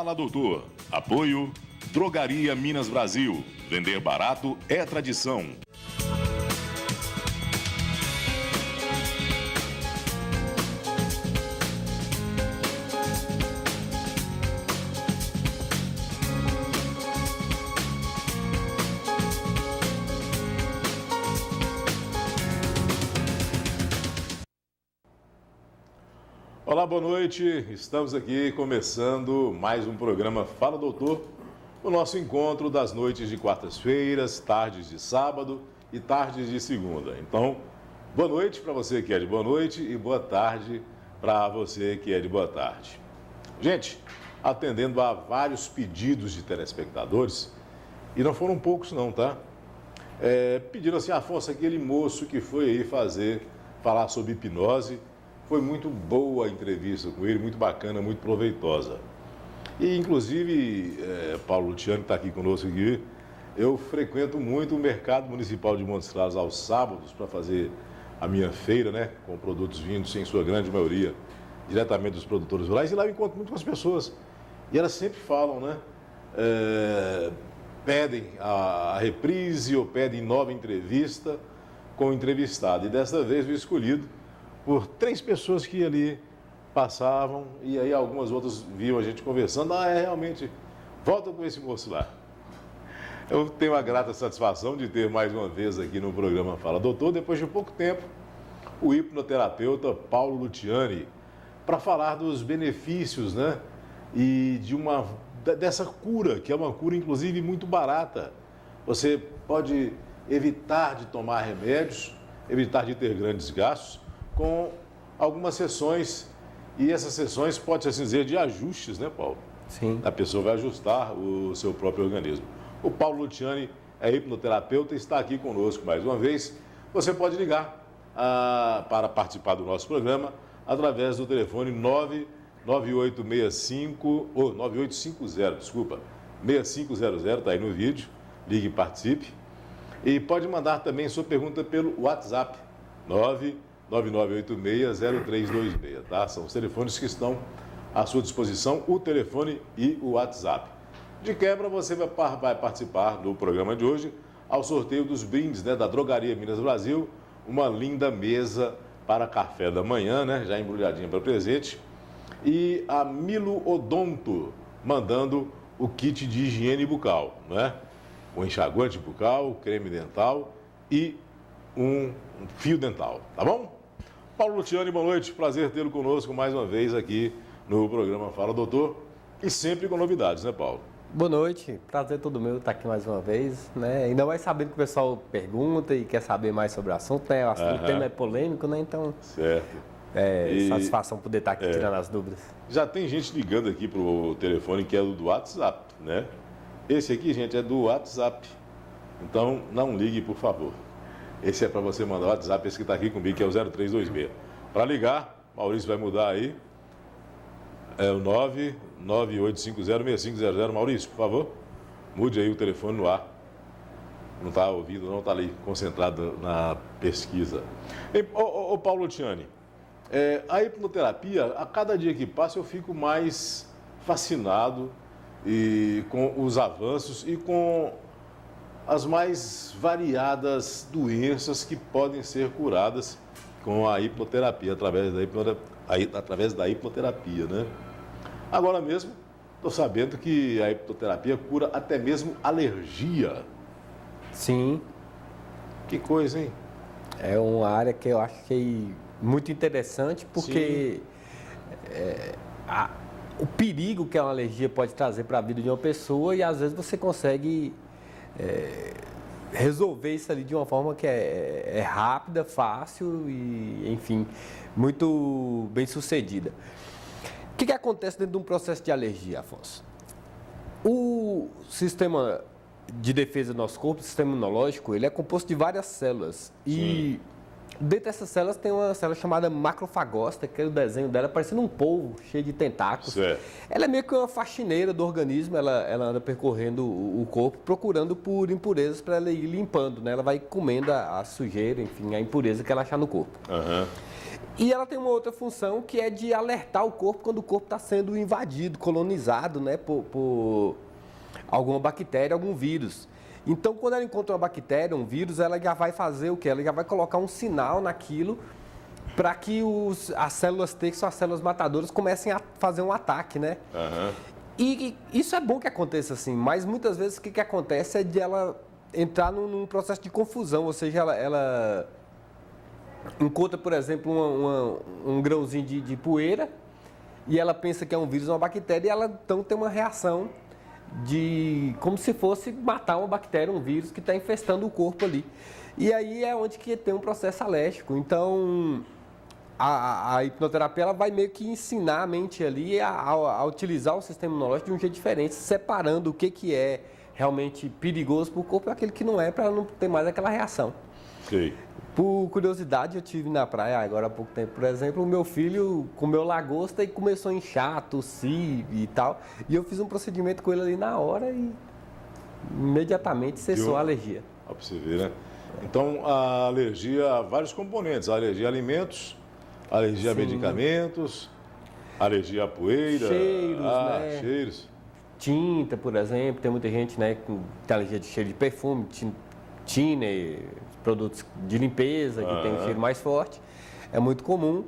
Fala Doutor. Apoio Drogaria Minas Brasil. Vender barato é tradição. Olá, boa noite. Estamos aqui começando mais um programa Fala Doutor, o nosso encontro das noites de quartas-feiras, tardes de sábado e tardes de segunda. Então, boa noite para você que é de boa noite e boa tarde para você que é de boa tarde. Gente, atendendo a vários pedidos de telespectadores, e não foram poucos não, tá? Pediram assim, Afonso, aquele moço que foi aí falar sobre hipnose. Foi muito boa a entrevista com ele, muito bacana, muito proveitosa. E, inclusive, Paulo Luciani está aqui conosco aqui, eu frequento muito o Mercado Municipal de Montes Claros aos sábados para fazer a minha feira, né? Com produtos vindos, em sua grande maioria, diretamente dos produtores rurais. E lá eu encontro muito com as pessoas. E elas sempre falam, né? Pedem a reprise ou pedem nova entrevista com o entrevistado. E dessa vez o escolhido por 3 pessoas que ali passavam e aí algumas outras viam a gente conversando. Realmente, volta com esse moço lá. Eu tenho a grata satisfação de ter mais uma vez aqui no programa Fala Doutor, depois de pouco tempo, o hipnoterapeuta Paulo Luciani, para falar dos benefícios, né? E dessa cura, que é uma cura inclusive muito barata. Você pode evitar de tomar remédios, evitar de ter grandes gastos, com algumas sessões, e essas sessões pode assim dizer de ajustes, né, Paulo? Sim. A pessoa vai ajustar o seu próprio organismo. O Paulo Luciani é hipnoterapeuta e está aqui conosco mais uma vez. Você pode ligar para participar do nosso programa através do telefone 9850, 6500, está aí no vídeo, ligue e participe. E pode mandar também sua pergunta pelo WhatsApp, 9986-0326, tá? São os telefones que estão à sua disposição, o telefone e o WhatsApp. De quebra, você vai participar do programa de hoje ao sorteio dos brindes, né, da Drogaria Minas Brasil, uma linda mesa para café da manhã, né, já embrulhadinha para presente, e a Milo Odonto mandando o kit de higiene bucal, né? O enxaguante bucal, creme dental e um fio dental, tá bom? Paulo Luciani, boa noite, prazer tê-lo conosco mais uma vez aqui no programa Fala Doutor e sempre com novidades, né, Paulo? Boa noite, prazer todo meu estar aqui mais uma vez, né? Ainda mais sabendo que o pessoal pergunta e quer saber mais sobre o assunto, né? O tema é polêmico, né? Então, certo. Satisfação poder estar aqui tirando as dúvidas. Já tem gente ligando aqui pro telefone que é do WhatsApp, né? Esse aqui, gente, é do WhatsApp, então não ligue, por favor. Esse é para você mandar o WhatsApp, esse que está aqui comigo, que é o 0326. Para ligar, Maurício vai mudar aí. É o 998506500. Maurício, por favor, mude aí o telefone no ar. Não está ouvindo, não está ali concentrado na pesquisa. Ô Paulo Luciani, a hipnoterapia, a cada dia que passa eu fico mais fascinado com os avanços e com as mais variadas doenças que podem ser curadas com a hipnoterapia, através da hipnoterapia, né? Agora mesmo, estou sabendo que a hipnoterapia cura até mesmo alergia. Sim. Que coisa, hein? É uma área que eu acho que é muito interessante, porque o perigo que uma alergia pode trazer para a vida de uma pessoa, e às vezes você consegue resolver isso ali de uma forma que é rápida, fácil e, enfim, muito bem sucedida. O que acontece dentro de um processo de alergia, Afonso? O sistema de defesa do nosso corpo, o sistema imunológico, ele é composto de várias células. E dentro dessas células tem uma célula chamada macrofagócita, que é o desenho dela parecendo um polvo cheio de tentáculos. Certo. Ela é meio que uma faxineira do organismo, ela anda percorrendo o corpo, procurando por impurezas para ela ir limpando, né? Ela vai comendo a sujeira, enfim, a impureza que ela achar no corpo. Uhum. E ela tem uma outra função que é de alertar o corpo quando o corpo está sendo invadido, colonizado, né, por alguma bactéria, algum vírus. Então, quando ela encontra uma bactéria, um vírus, ela já vai fazer o quê? Ela já vai colocar um sinal naquilo para que as células T, que são as células matadoras, comecem a fazer um ataque, né? Aham. E isso é bom que aconteça assim, mas muitas vezes o que acontece é de ela entrar num processo de confusão, ou seja, ela encontra, por exemplo, um grãozinho de poeira e ela pensa que é um vírus ou uma bactéria e ela então tem uma reação como se fosse matar uma bactéria, um vírus que está infestando o corpo ali. E aí é onde que tem um processo alérgico. Então, a hipnoterapia ela vai meio que ensinar a mente ali a utilizar o sistema imunológico de um jeito diferente, separando o que é realmente perigoso para o corpo e aquele que não é, para não ter mais aquela reação. Sei. Por curiosidade, eu tive na praia agora há pouco tempo, por exemplo, o meu filho comeu lagosta e começou a inchar, tossir e tal. E eu fiz um procedimento com ele ali na hora e imediatamente cessou a alergia. Ó, pra você ver, né? Então, a alergia a vários componentes. A alergia a alimentos, alergia a medicamentos, alergia a poeira. Cheiros, né? Cheiros. Tinta, por exemplo, tem muita gente, né, com tem alergia de cheiro de perfume, thinner, produtos de limpeza, que tem um cheiro mais forte, é muito comum.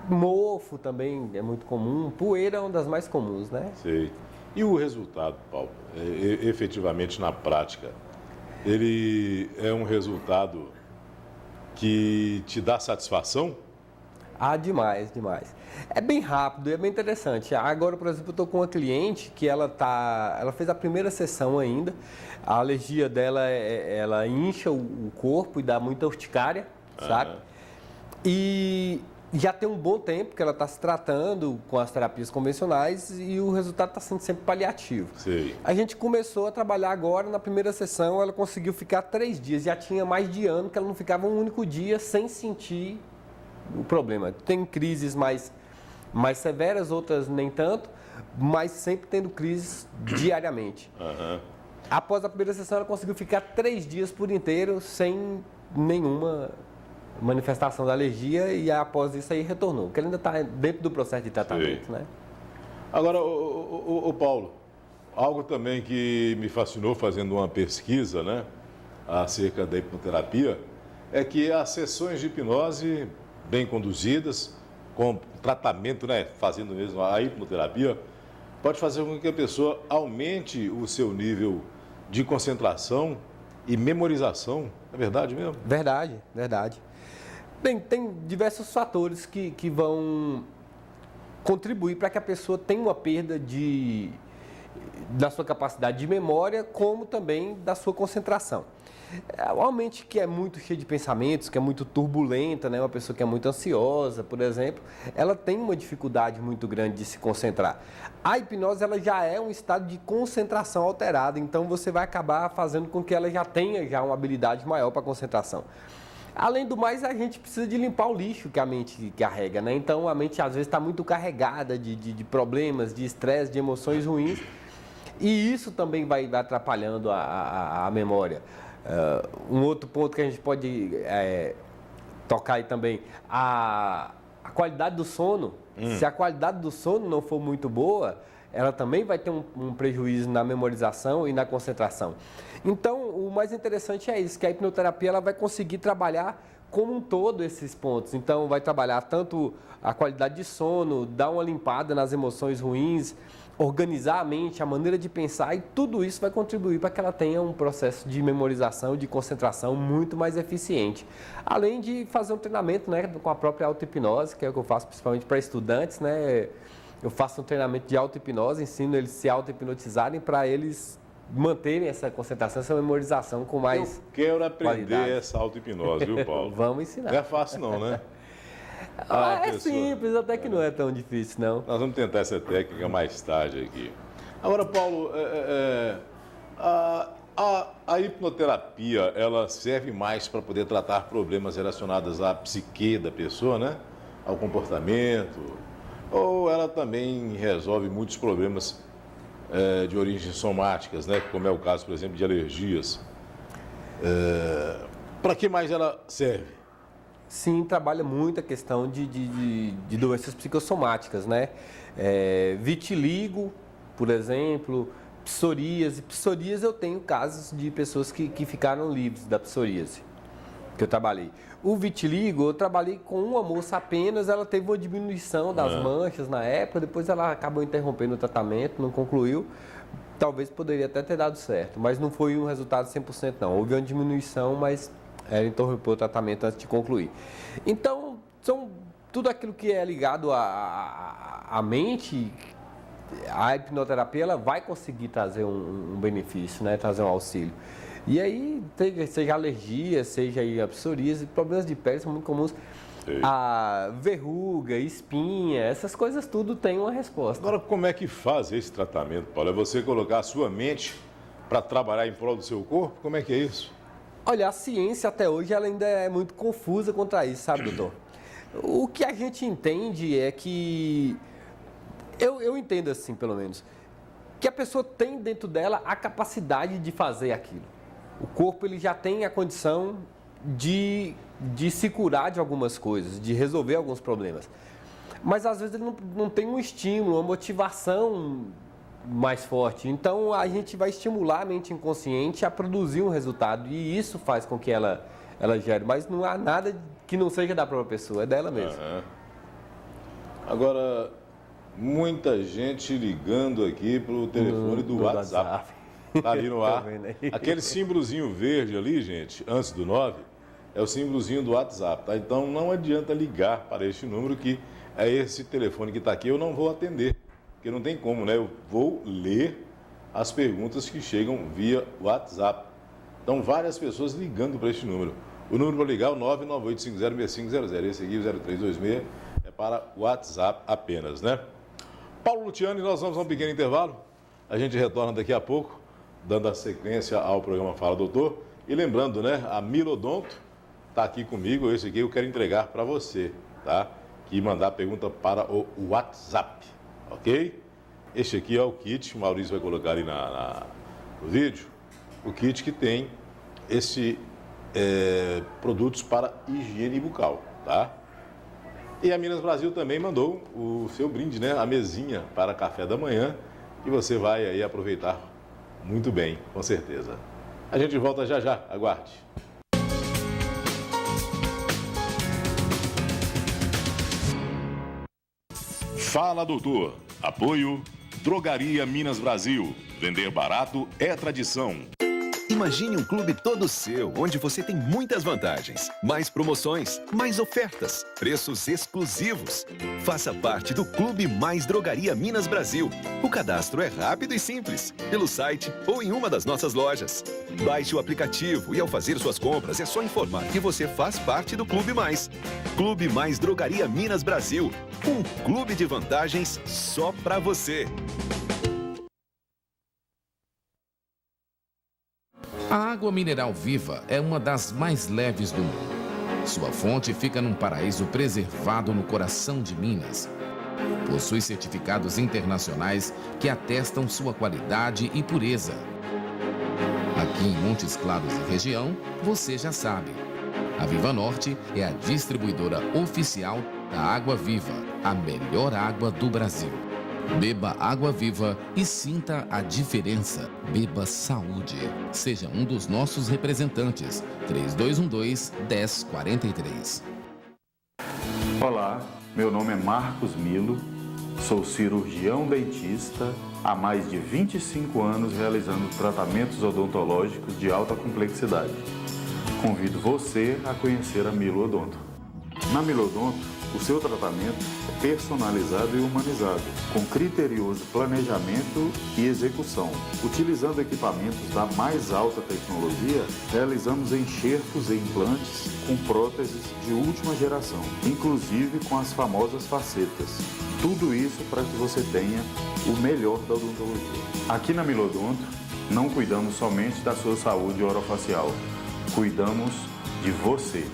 Mofo também é muito comum, poeira é uma das mais comuns, né? Sei. E o resultado, Paulo, efetivamente na prática, ele é um resultado que te dá satisfação? Ah, demais, demais. É bem rápido e é bem interessante. Agora, por exemplo, eu estou com uma cliente que ela fez a primeira sessão ainda. A alergia dela, ela incha o corpo e dá muita urticária, sabe? E já tem um bom tempo que ela está se tratando com as terapias convencionais e o resultado está sendo sempre paliativo. Sei. A gente começou a trabalhar agora, na primeira sessão, ela conseguiu ficar 3 dias. Já tinha mais de ano que ela não ficava um único dia sem sentir o problema. Tem crises mais severas, outras nem tanto, mas sempre tendo crises diariamente. Após a primeira sessão, ela conseguiu ficar 3 dias por inteiro sem nenhuma manifestação da alergia e após isso aí retornou, porque ela ainda está dentro do processo de tratamento, né? Agora, o Paulo, algo também que me fascinou fazendo uma pesquisa, né, acerca da hipnoterapia, é que as sessões de hipnose bem conduzidas, com tratamento, né, fazendo mesmo a hipnoterapia, pode fazer com que a pessoa aumente o seu nível de concentração e memorização. É verdade mesmo? Verdade, verdade. Bem, tem diversos fatores que vão contribuir para que a pessoa tenha uma perda da sua capacidade de memória, como também da sua concentração. Uma mente que é muito cheia de pensamentos, que é muito turbulenta, né? Uma pessoa que é muito ansiosa, por exemplo, ela tem uma dificuldade muito grande de se concentrar. A hipnose ela já é um estado de concentração alterada, então você vai acabar fazendo com que ela já tenha uma habilidade maior para concentração. Além do mais, a gente precisa de limpar o lixo que a mente carrega, né? Então a mente às vezes está muito carregada de problemas, de estresse, de emoções ruins, e isso também vai atrapalhando a memória. Um outro ponto que a gente pode tocar aí também, a qualidade do sono. Se a qualidade do sono não for muito boa, ela também vai ter um prejuízo na memorização e na concentração. Então, o mais interessante é isso, que a hipnoterapia ela vai conseguir trabalhar como um todo esses pontos. Então, vai trabalhar tanto a qualidade de sono, dar uma limpada nas emoções ruins, organizar a mente, a maneira de pensar, e tudo isso vai contribuir para que ela tenha um processo de memorização, de concentração muito mais eficiente. Além de fazer um treinamento, né, com a própria auto-hipnose, que é o que eu faço principalmente para estudantes, né? Eu faço um treinamento de auto-hipnose, ensino eles a se auto-hipnotizarem para eles manterem essa concentração, essa memorização com mais Eu quero aprender qualidade. essa auto-hipnose, viu, Paulo? Vamos ensinar. Não é fácil não, né? É simples, até que não é tão difícil, não. Nós vamos tentar essa técnica mais tarde aqui. Agora, Paulo, a hipnoterapia, ela serve mais para poder tratar problemas relacionados à psique da pessoa, né? Ao comportamento, ou ela também resolve muitos problemas de origem somáticas, né? Como é o caso, por exemplo, de alergias. Para que mais ela serve? sim, trabalha muito a questão de doenças psicossomáticas, né? Vitiligo, por exemplo, psoríase. Psoríase, eu tenho casos de pessoas que ficaram livres da psoríase, que eu trabalhei. O vitiligo, eu trabalhei com uma moça apenas, ela teve uma diminuição das manchas na época, depois ela acabou interrompendo o tratamento, não concluiu. Talvez poderia até ter dado certo, mas não foi um resultado 100% não. Houve uma diminuição, mas ela interrompeu o tratamento antes de concluir. Então, tudo aquilo que é ligado à mente, a hipnoterapia ela vai conseguir trazer um benefício, né? Trazer um auxílio. E aí, seja alergia, seja aí a psoríase, problemas de pele são muito comuns. Sim. A verruga, espinha, essas coisas tudo tem uma resposta. Agora, como é que faz esse tratamento, Paulo? É você colocar a sua mente para trabalhar em prol do seu corpo? Como é que é isso? Olha, a ciência até hoje ela ainda é muito confusa quanto a isso, sabe, doutor? O que a gente entende é que, eu entendo assim, pelo menos, que a pessoa tem dentro dela a capacidade de fazer aquilo. O corpo ele já tem a condição de se curar de algumas coisas, de resolver alguns problemas. Mas às vezes ele não tem um estímulo, uma motivação mais forte. Então a gente vai estimular a mente inconsciente a produzir um resultado e isso faz com que ela gere. Mas não há nada que não seja da própria pessoa, é dela mesmo. Agora, muita gente ligando aqui para o telefone do WhatsApp. Tá ali no ar. Aquele símbolozinho verde ali, gente, antes do 9, é o símbolozinho do WhatsApp, tá? Então não adianta ligar para este número que é esse telefone que está aqui, eu não vou atender, porque não tem como, né? Eu vou ler as perguntas que chegam via WhatsApp. Então várias pessoas ligando para este número. O número para ligar é o 998506500, esse aqui, o 0326, é para WhatsApp apenas, né? Paulo Luciani, nós vamos a um pequeno intervalo, a gente retorna daqui a pouco, dando a sequência ao programa Fala Doutor. E lembrando, né, a Milodonto está aqui comigo, esse aqui eu quero entregar para você, tá? Que mandar a pergunta para o WhatsApp, ok? Este aqui é o kit, o Maurício vai colocar ali no vídeo, o kit que tem produtos para higiene bucal, tá? E a Minas Brasil também mandou o seu brinde, né? A mesinha para café da manhã, que você vai aí aproveitar muito bem, com certeza. A gente volta já já, aguarde. Fala, doutor. Apoio Drogaria Minas Brasil. Vender barato é tradição. Imagine um clube todo seu, onde você tem muitas vantagens, mais promoções, mais ofertas, preços exclusivos. Faça parte do Clube Mais Drogaria Minas Brasil. O cadastro é rápido e simples, pelo site ou em uma das nossas lojas. Baixe o aplicativo e ao fazer suas compras é só informar que você faz parte do Clube Mais. Clube Mais Drogaria Minas Brasil. Um clube de vantagens só para você. A água mineral Viva é uma das mais leves do mundo. Sua fonte fica num paraíso preservado no coração de Minas. Possui certificados internacionais que atestam sua qualidade e pureza. Aqui em Montes Claros e região, você já sabe. A Viva Norte é a distribuidora oficial da Água Viva, a melhor água do Brasil. Beba água viva e sinta a diferença. Beba saúde. Seja um dos nossos representantes. 3212-1043. Olá, meu nome é Marcos Milo. Sou cirurgião dentista há mais de 25 anos realizando tratamentos odontológicos de alta complexidade. Convido você a conhecer a Milo Odonto. Na Milo Odonto, o seu tratamento é personalizado e humanizado, com criterioso planejamento e execução. Utilizando equipamentos da mais alta tecnologia, realizamos enxertos e implantes com próteses de última geração, inclusive com as famosas facetas. Tudo isso para que você tenha o melhor da odontologia. Aqui na Milo Odonto, não cuidamos somente da sua saúde orofacial, cuidamos de você.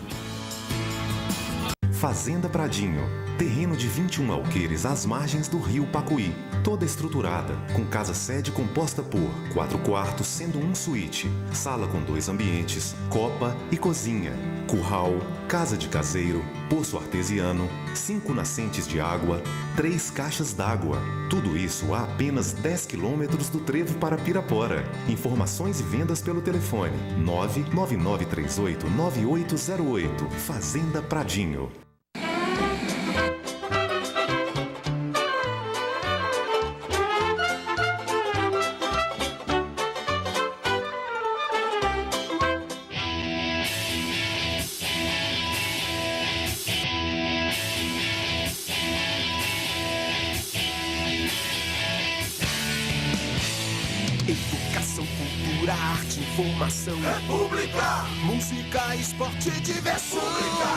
Fazenda Pradinho. Terreno de 21 alqueires às margens do rio Pacuí. Toda estruturada, com casa-sede composta por 4 quartos, sendo um suíte, sala com 2 ambientes, copa e cozinha, curral, casa de caseiro, poço artesiano, 5 nascentes de água, 3 caixas d'água. Tudo isso a apenas 10 quilômetros do trevo para Pirapora. Informações e vendas pelo telefone 99938-9808. Fazenda Pradinho. Informação, República. Música, esporte e diversão,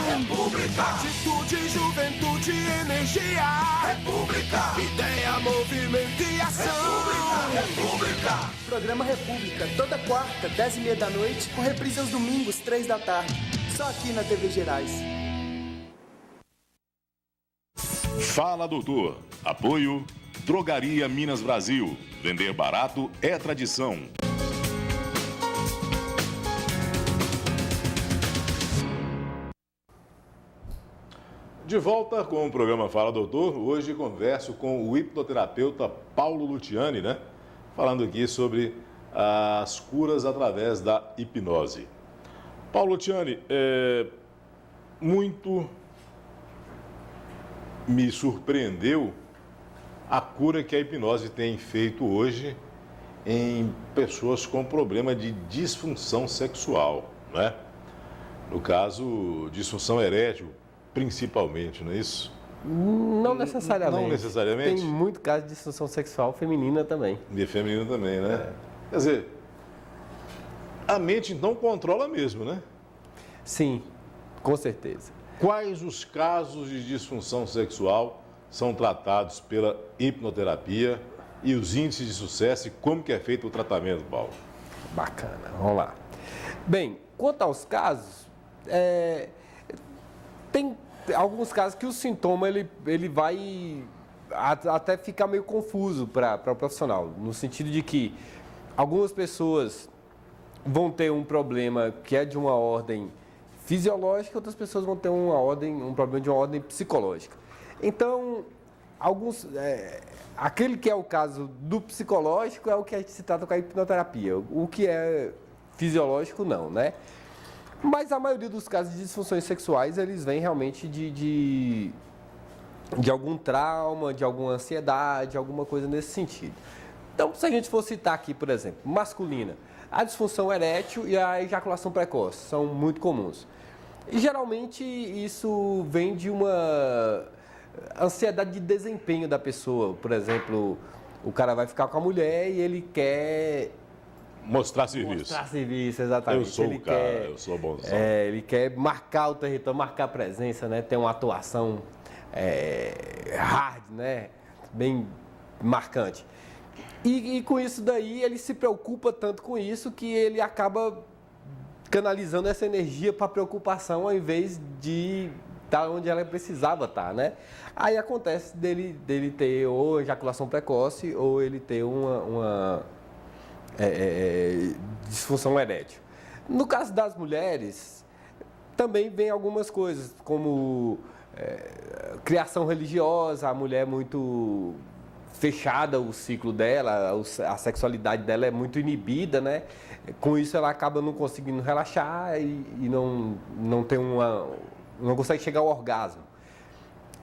República. Atitude, juventude, energia, República. Ideia, movimento e ação, República. Programa República, toda quarta, 10h30 da noite, com reprise aos domingos, 3 da tarde. Só aqui na TV Gerais. Fala, doutor. Apoio Drogaria Minas Brasil. Vender barato é tradição. De volta com o programa Fala Doutor, hoje converso com o hipnoterapeuta Paulo Luciani, né? Falando aqui sobre as curas através da hipnose. Paulo Luciani, muito me surpreendeu a cura que a hipnose tem feito hoje em pessoas com problema de disfunção sexual, né? No caso, disfunção erétil, principalmente, não é isso? Não necessariamente. Não necessariamente? Tem muito caso de disfunção sexual feminina também. E feminina também, né? Quer dizer, a mente então controla mesmo, né? Sim, com certeza. Quais os casos de disfunção sexual são tratados pela hipnoterapia e os índices de sucesso e como que é feito o tratamento, Paulo? Bacana, vamos lá. Bem, quanto aos casos, tem alguns casos que o sintoma ele vai até ficar meio confuso para o profissional, no sentido de que algumas pessoas vão ter um problema que é de uma ordem fisiológica, outras pessoas vão ter um problema de uma ordem psicológica. Então, aquele que é o caso do psicológico é o que a gente se trata com a hipnoterapia, o que é fisiológico não, né? Mas a maioria dos casos de disfunções sexuais, eles vêm realmente de algum trauma, de alguma ansiedade, alguma coisa nesse sentido. Então, se a gente for citar aqui, por exemplo, masculina, a disfunção erétil e a ejaculação precoce são muito comuns. E geralmente isso vem de uma ansiedade de desempenho da pessoa. Por exemplo, o cara vai ficar com a mulher e ele quer mostrar serviço. Mostrar serviço, exatamente. Eu sou o cara, eu sou bonzão. Ele quer marcar o território, marcar a presença, né? Ter uma atuação hard, né? Bem marcante. E com isso daí, ele se preocupa tanto com isso que ele acaba canalizando essa energia para preocupação ao invés de estar onde ela precisava estar, né? Aí acontece dele ter ou ejaculação precoce ou ele ter uma disfunção erétil. No caso das mulheres, também vem algumas coisas, como criação religiosa, a mulher muito fechada, o ciclo dela, a sexualidade dela é muito inibida, né? Com isso ela acaba não conseguindo relaxar e não consegue chegar ao orgasmo.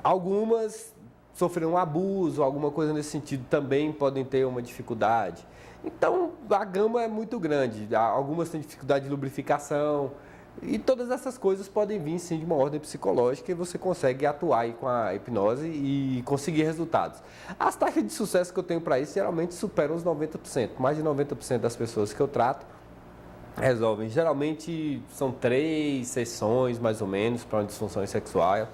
Algumas sofreram um abuso, alguma coisa nesse sentido também podem ter uma dificuldade. Então, a gama é muito grande. Algumas têm dificuldade de lubrificação e todas essas coisas podem vir, sim, de uma ordem psicológica e você consegue atuar aí com a hipnose e conseguir resultados. As taxas de sucesso que eu tenho para isso geralmente superam os 90%. Mais de 90% das pessoas que eu trato resolvem. Geralmente são 3 sessões, mais ou menos, para uma disfunção sexual.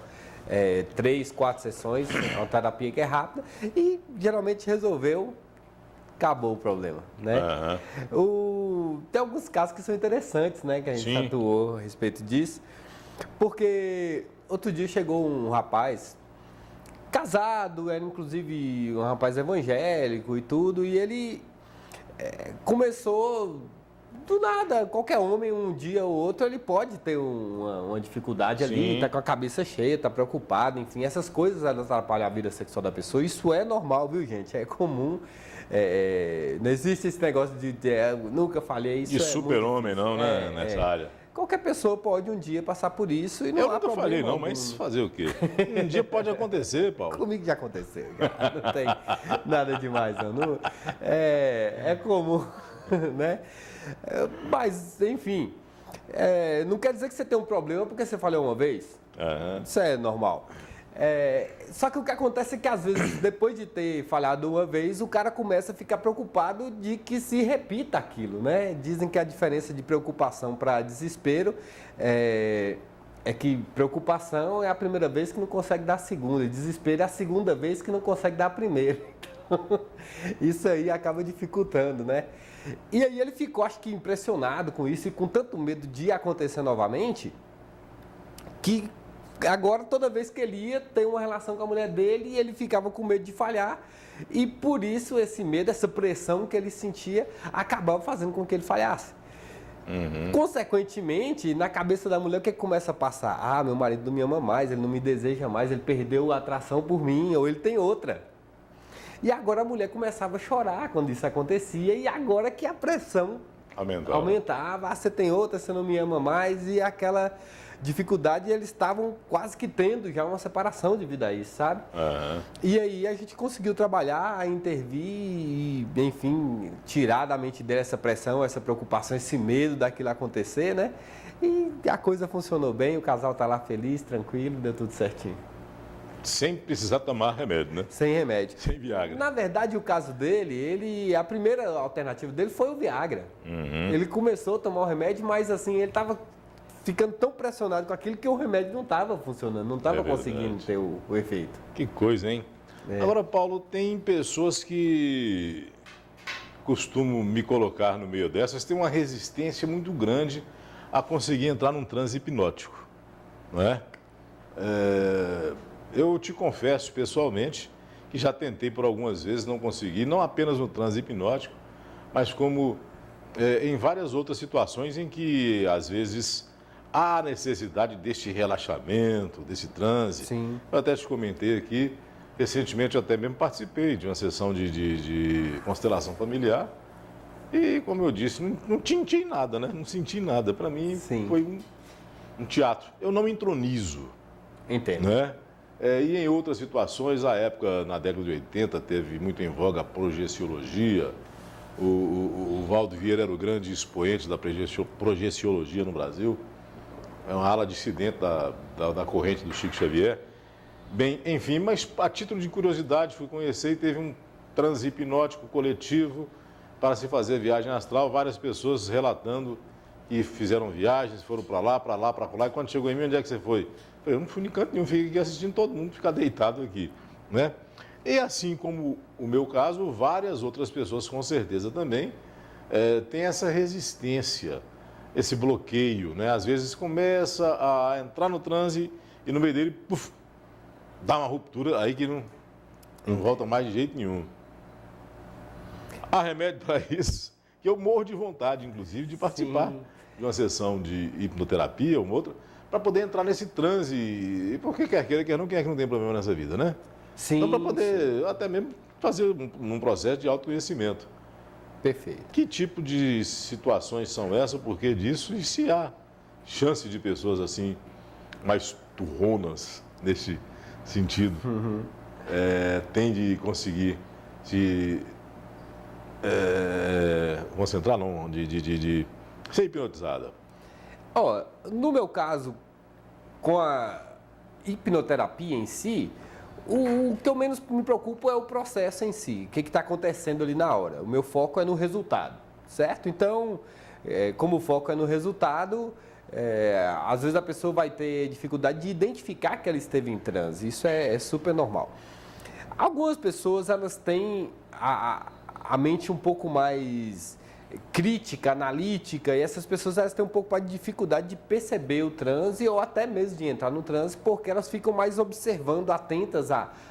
3, 4 sessões, é uma terapia que é rápida e geralmente resolveu. Acabou o problema, né? Tem alguns casos que são interessantes, né? Que a gente atuou a respeito disso. Porque outro dia chegou um rapaz casado, era inclusive um rapaz evangélico e tudo, e ele começou do nada. Qualquer homem, um dia ou outro, ele pode ter uma dificuldade ali, tá com a cabeça cheia, tá preocupado, enfim, essas coisas atrapalham a vida sexual da pessoa. Isso é normal, viu, gente? É comum. Não existe esse negócio de nunca falhei isso. De super-homem, não, né? Nessa área. Qualquer pessoa pode um dia passar por isso e não há problema. Eu nunca falei, não, mas fazer o quê? Um dia pode acontecer, Paulo. Comigo já aconteceu, cara. Não tem nada demais, não. É comum, né? Mas, enfim, não quer dizer que você tem um problema porque você falhou uma vez. Uhum. Isso é normal. Só que o que acontece é que, às vezes, depois de ter falhado uma vez, o cara começa a ficar preocupado de que se repita aquilo, né? Dizem que a diferença de preocupação para desespero é que preocupação é a primeira vez que não consegue dar a segunda, e desespero é a segunda vez que não consegue dar a primeira. Então, isso aí acaba dificultando, né? E aí ele ficou, acho que, impressionado com isso e com tanto medo de acontecer novamente, que agora, toda vez que ele ia ter uma relação com a mulher dele, ele ficava com medo de falhar. E por isso esse medo, essa pressão que ele sentia, acabava fazendo com que ele falhasse. Uhum. Consequentemente, na cabeça da mulher, o que começa a passar? Ah, meu marido não me ama mais, ele não me deseja mais, ele perdeu a atração por mim, ou ele tem outra. E agora a mulher começava a chorar quando isso acontecia, e agora que a pressão aumentava. Ah, você tem outra, você não me ama mais, e aquela dificuldade, eles estavam quase que tendo já uma separação devido a isso, sabe? Uhum. E aí a gente conseguiu trabalhar, intervir e, enfim, tirar da mente dele essa pressão, essa preocupação, esse medo daquilo acontecer, né? E a coisa funcionou bem, o casal tá lá feliz, tranquilo, deu tudo certinho. Sem precisar tomar remédio, né? Sem remédio. Sem Viagra. Na verdade, o caso dele, a primeira alternativa dele foi o Viagra. Uhum. Ele começou a tomar o remédio, mas assim, ele estava ficando tão pressionado com aquilo que o remédio não estava funcionando, não estava conseguindo ter o efeito. Que coisa, hein? Agora, Paulo, tem pessoas que costumam me colocar no meio dessas, têm uma resistência muito grande a conseguir entrar num transe hipnótico, não é? Eu te confesso pessoalmente que já tentei por algumas vezes, não consegui, não apenas no transe hipnótico, mas como em várias outras situações em que, às vezes, há necessidade deste relaxamento, desse transe. Sim. Eu até te comentei aqui, recentemente eu até mesmo participei de uma sessão de constelação familiar e, como eu disse, não senti nada, né? Não senti nada. Para mim, foi um teatro. Eu não me entronizo. Entendo. Né? E em outras situações, à época, na década de 80, teve muito em voga a projeciologia. O Valdo Vieira era o grande expoente da projeciologia no Brasil. É uma ala dissidente da corrente do Chico Xavier. Bem, enfim, mas a título de curiosidade fui conhecer e teve um transe hipnótico coletivo para se fazer viagem astral. Várias pessoas relatando que fizeram viagens, foram para lá, para lá, para lá. E quando chegou em mim, onde é que você foi? Eu não fui em canto nenhum, fiquei aqui assistindo todo mundo ficar deitado aqui, né? E assim como o meu caso, várias outras pessoas com certeza também têm essa resistência, esse bloqueio, né? Às vezes começa a entrar no transe e no meio dele, puf, dá uma ruptura aí que não volta mais de jeito nenhum. Há remédio para isso, que eu morro de vontade, inclusive, de participar de uma sessão de hipnoterapia ou outra, para poder entrar nesse transe, e porque quer queira, quer não que não tem problema nessa vida, né? Sim. Então, para poder até mesmo fazer um processo de autoconhecimento. Perfeito. Que tipo de situações são essas, por que disso, e se há chance de pessoas assim, mais turronas nesse sentido, tem de conseguir se concentrar, não, de ser hipnotizada? No meu caso, com a hipnoterapia em si, o que eu menos me preocupo é o processo em si, o que está acontecendo ali na hora. O meu foco é no resultado, certo? Então, como o foco é no resultado, às vezes a pessoa vai ter dificuldade de identificar que ela esteve em transe. Isso é super normal. Algumas pessoas, elas têm a mente um pouco mais crítica, analítica, e essas pessoas elas têm um pouco mais de dificuldade de perceber o transe ou até mesmo de entrar no transe, porque elas ficam mais observando, atentas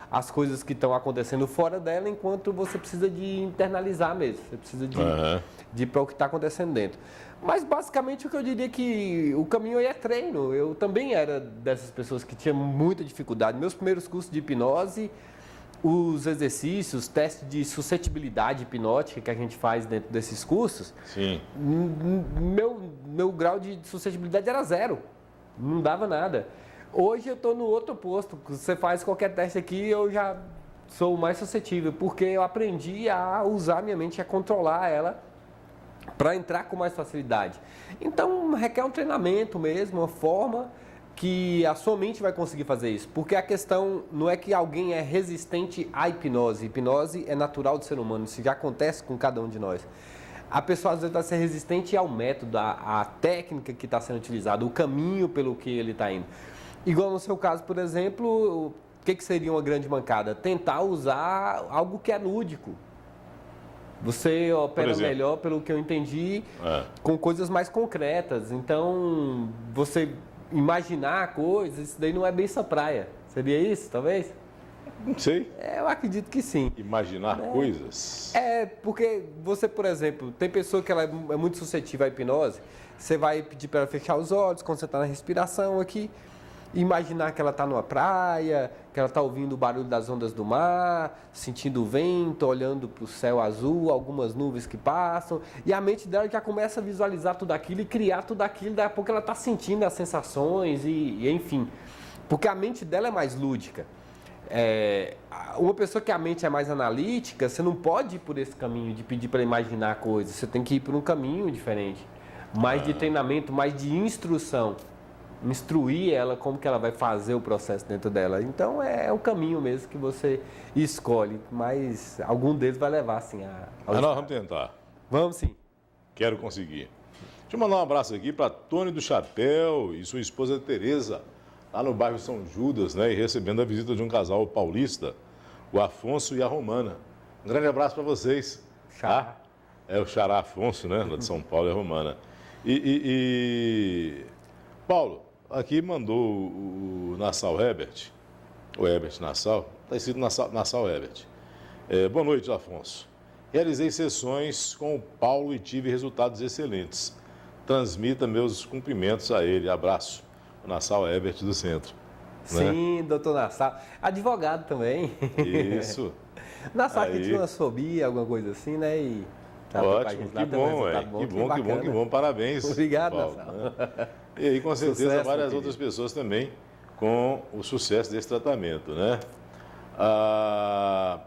às coisas que estão acontecendo fora dela, enquanto você precisa de internalizar mesmo, você precisa de ir para o que está acontecendo dentro. Mas basicamente o que eu diria que o caminho aí é treino. Eu também era dessas pessoas que tinha muita dificuldade. Meus primeiros cursos de hipnose, os exercícios, testes de suscetibilidade hipnótica que a gente faz dentro desses cursos, Sim. Meu grau de suscetibilidade era 0, não dava nada. Hoje eu estou no outro oposto, você faz qualquer teste aqui, eu já sou mais suscetível, porque eu aprendi a usar minha mente, a controlar ela para entrar com mais facilidade. Então requer um treinamento mesmo, uma forma que a sua mente vai conseguir fazer isso. Porque a questão não é que alguém é resistente à hipnose. Hipnose é natural do ser humano, isso já acontece com cada um de nós. A pessoa às vezes vai ser resistente ao método, à técnica que está sendo utilizada, o caminho pelo que ele está indo. Igual no seu caso, por exemplo, o que seria uma grande mancada? Tentar usar algo que é lúdico. Você opera melhor, pelo que eu entendi, com coisas mais concretas. Então, você imaginar coisas, isso daí não é bem sua praia. Seria isso, talvez? Não sei. Eu acredito que sim. Imaginar coisas? Porque você, por exemplo, tem pessoa que ela é muito suscetível à hipnose, você vai pedir para ela fechar os olhos, concentrar na respiração aqui, imaginar que ela está numa praia, que ela está ouvindo o barulho das ondas do mar, sentindo o vento, olhando para o céu azul, algumas nuvens que passam, e a mente dela já começa a visualizar tudo aquilo e criar tudo aquilo, daqui a pouco ela está sentindo as sensações e enfim, porque a mente dela é mais lúdica. Uma pessoa que a mente é mais analítica, você não pode ir por esse caminho de pedir para imaginar coisas, você tem que ir por um caminho diferente, mais de treinamento, mais de instrução. Instruir ela como que ela vai fazer o processo dentro dela. Então é o caminho mesmo que você escolhe, mas algum deles vai levar assim Mas nós vamos tentar. Vamos sim. Quero conseguir. Deixa eu mandar um abraço aqui para Tony do Chapéu e sua esposa Tereza, lá no bairro São Judas, né? E recebendo a visita de um casal paulista, o Afonso e a Romana. Um grande abraço para vocês. Xará. É o Xará Afonso, né? Lá de São Paulo e a Romana. Paulo, aqui mandou o Nassau Herbert, o Herbert Nassau, está escrito Nassau Herbert. Boa noite, Afonso. Realizei sessões com o Paulo e tive resultados excelentes. Transmita meus cumprimentos a ele. Abraço. O Nassau Herbert do Centro. Sim, né? Doutor Nassau. Advogado também. Isso. Nassau que tinha uma fobia, alguma coisa assim, né? E ótimo, que bom, que bom. Parabéns. Obrigado, Paulo, Nassau. né? E aí, com certeza, Sucesso, várias outras pessoas também com o sucesso desse tratamento, né? A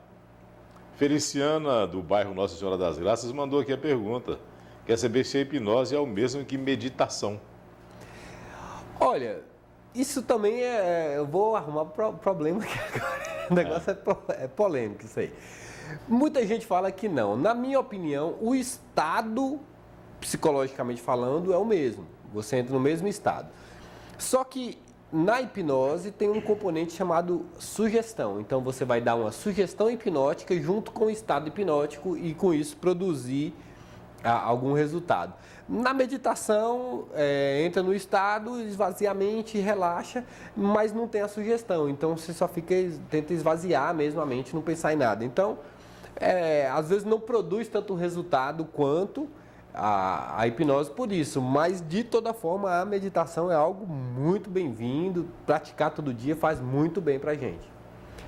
Feliciana, do bairro Nossa Senhora das Graças, mandou aqui a pergunta. Quer saber se a hipnose é o mesmo que meditação? Olha, isso também eu vou arrumar problema aqui agora. O negócio é polêmico isso aí. Muita gente fala que não. Na minha opinião, o estado, psicologicamente falando, é o mesmo. Você entra no mesmo estado. Só que na hipnose tem um componente chamado sugestão. Então você vai dar uma sugestão hipnótica junto com o estado hipnótico e com isso produzir algum resultado. Na meditação, entra no estado, esvazia a mente, relaxa, mas não tem a sugestão. Então você só tenta esvaziar mesmo a mente, não pensar em nada. Então, às vezes não produz tanto resultado quanto a hipnose por isso, mas de toda forma a meditação é algo muito bem-vindo, praticar todo dia faz muito bem pra gente.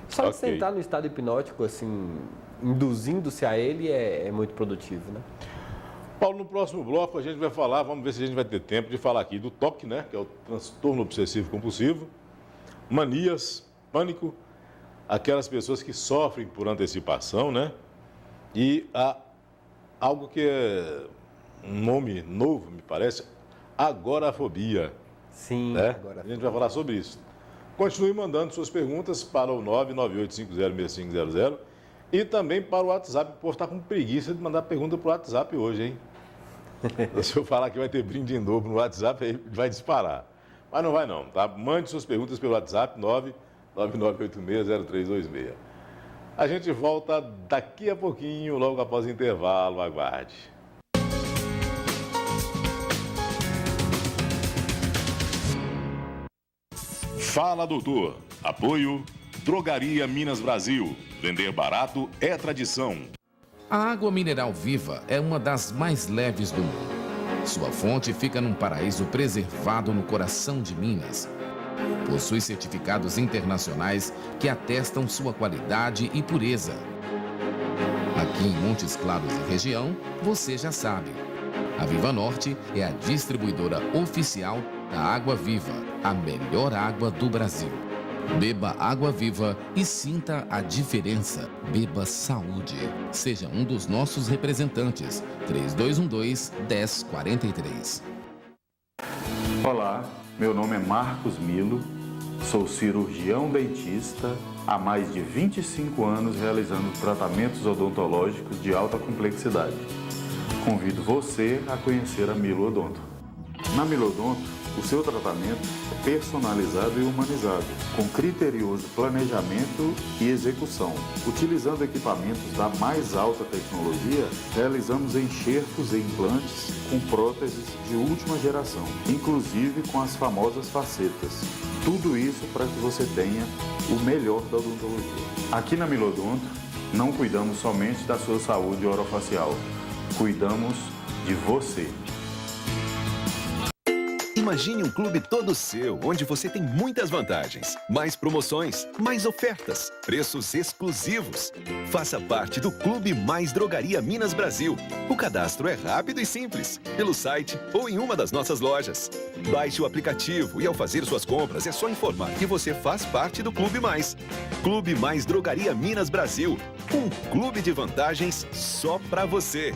Só de sentar no estado hipnótico, assim, induzindo-se a ele é muito produtivo, né? Paulo, no próximo bloco a gente vai falar, vamos ver se a gente vai ter tempo de falar aqui do TOC, né? Que é o transtorno obsessivo compulsivo, manias, pânico, aquelas pessoas que sofrem por antecipação, né? E algo que é um nome novo, me parece, agorafobia. Sim, né? agorafobia. A gente vai falar sobre isso. Continue mandando suas perguntas para o 998506500 e também para o WhatsApp. O povo está com preguiça de mandar pergunta para o WhatsApp hoje, hein? Se eu falar que vai ter brinde em dobro no WhatsApp, aí vai disparar. Mas não vai não, tá? Mande suas perguntas pelo WhatsApp 999860326. A gente volta daqui a pouquinho, logo após o intervalo. Aguarde. Fala, doutor. Apoio Drogaria Minas Brasil. Vender barato é tradição. A água mineral viva é uma das mais leves do mundo. Sua fonte fica num paraíso preservado no coração de Minas. Possui certificados internacionais que atestam sua qualidade e pureza. Aqui em Montes Claros e região, você já sabe. A Viva Norte é a distribuidora oficial da Água Viva, a melhor água do Brasil. Beba água viva e sinta a diferença. Beba saúde. Seja um dos nossos representantes. 3212-1043. Olá, meu nome é Marcos Milo, sou cirurgião dentista há mais de 25 anos realizando tratamentos odontológicos de alta complexidade. Convido você a conhecer a Milo Odonto. Na Milo Odonto, o seu tratamento é personalizado e humanizado, com criterioso planejamento e execução. Utilizando equipamentos da mais alta tecnologia, realizamos enxertos e implantes com próteses de última geração, inclusive com as famosas facetas. Tudo isso para que você tenha o melhor da odontologia. Aqui na Milo Odonto, não cuidamos somente da sua saúde orofacial, cuidamos de você. Imagine um clube todo seu, onde você tem muitas vantagens, mais promoções, mais ofertas, preços exclusivos. Faça parte do Clube Mais Drogaria Minas Brasil. O cadastro é rápido e simples, pelo site ou em uma das nossas lojas. Baixe o aplicativo e ao fazer suas compras é só informar que você faz parte do Clube Mais. Clube Mais Drogaria Minas Brasil. Um clube de vantagens só para você.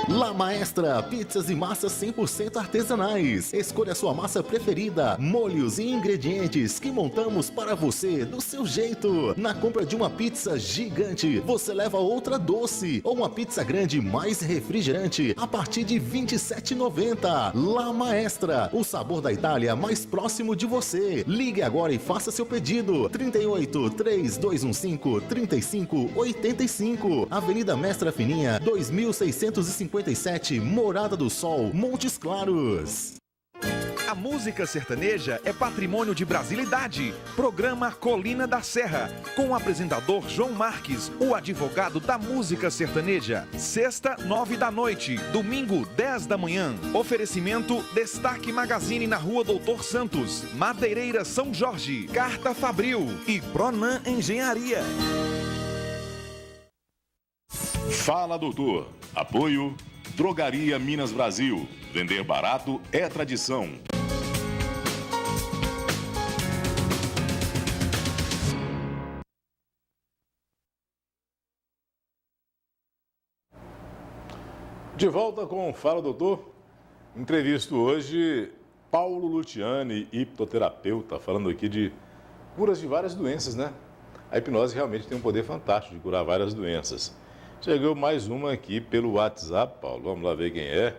La Maestra, pizzas e massas 100% artesanais. Escolha a sua massa preferida, molhos e ingredientes que montamos para você do seu jeito. Na compra de uma pizza gigante, você leva outra doce ou uma pizza grande mais refrigerante a partir de R$ 27,90. La Maestra, o sabor da Itália mais próximo de você. Ligue agora e faça seu pedido. 38-3215-3585. Avenida Mestra Fininha, 2657, Morada do Sol, Montes Claros. A música sertaneja é patrimônio de brasilidade. Programa Colina da Serra, com o apresentador João Marques, o advogado da música sertaneja. Sexta, 9 da noite, domingo, 10 da manhã. Oferecimento Destaque Magazine na Rua Doutor Santos, Madeireira São Jorge, Carta Fabril e Pronan Engenharia. Fala, doutor. Apoio Drogaria Minas Brasil. Vender barato é tradição. De volta com Fala, doutor. Entrevisto hoje Paulo Luciani, hipnoterapeuta, falando aqui de curas de várias doenças, né? A hipnose realmente tem um poder fantástico de curar várias doenças. Chegou mais uma aqui pelo WhatsApp, Paulo. Vamos lá ver quem é.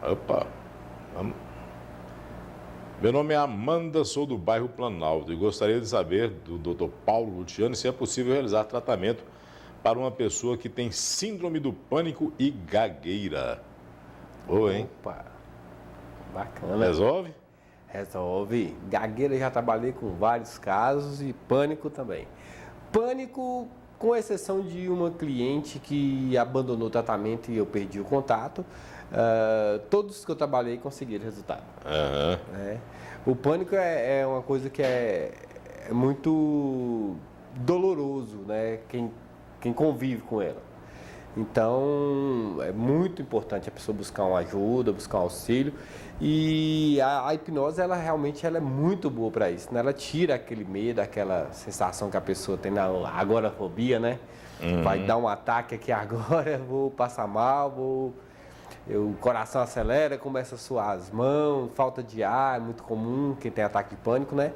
Opa. Meu nome é Amanda, sou do bairro Planalto e gostaria de saber do Dr. Paulo Luciani se é possível realizar tratamento para uma pessoa que tem síndrome do pânico e gagueira. Boa, hein? Opa, bacana. Resolve? Resolve. Gagueira já trabalhei com vários casos e pânico também. Pânico, com exceção de uma cliente que abandonou o tratamento e eu perdi o contato, todos que eu trabalhei conseguiram resultado. O pânico é uma coisa que é muito doloroso, né? Quem convive com ela. Então, é muito importante a pessoa buscar uma ajuda, buscar um auxílio. E a hipnose, ela realmente é muito boa para isso, né? Ela tira aquele medo, aquela sensação que a pessoa tem na agorafobia, né? Vai dar um ataque aqui agora, vou passar mal, o coração acelera, começa a suar as mãos, falta de ar, é muito comum quem tem ataque de pânico, né?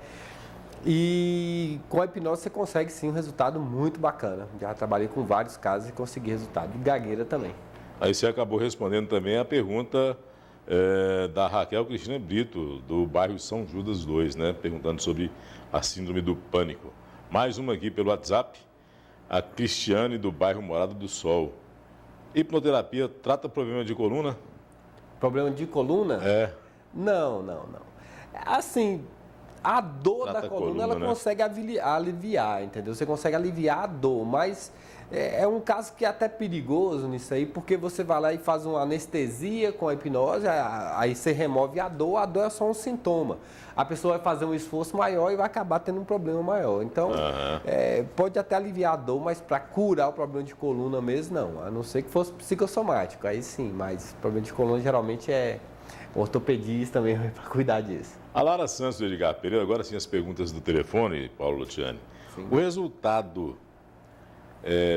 E com a hipnose você consegue sim um resultado muito bacana. Já trabalhei com vários casos e consegui resultado. E gagueira também. Aí você acabou respondendo também a pergunta da Raquel Cristina Brito, do bairro São Judas 2, né? Perguntando sobre a síndrome do pânico. Mais uma aqui pelo WhatsApp, a Cristiane, do bairro Morada do Sol. Hipnoterapia trata problema de coluna? Problema de coluna? É. Não. Assim, a dor Trata da a coluna, ela né? consegue aliviar, entendeu? Você consegue aliviar a dor, mas é um caso que é até perigoso nisso aí, porque você vai lá e faz uma anestesia com a hipnose, aí você remove a dor é só um sintoma. A pessoa vai fazer um esforço maior e vai acabar tendo um problema maior. Então, pode até aliviar a dor, mas para curar o problema de coluna mesmo, não. A não ser que fosse psicossomático, aí sim, mas problema de coluna geralmente é ortopedista mesmo para cuidar disso. A Lara Santos do Edgar Pereira, agora sim as perguntas do telefone, Paulo Luciani. Sim. O resultado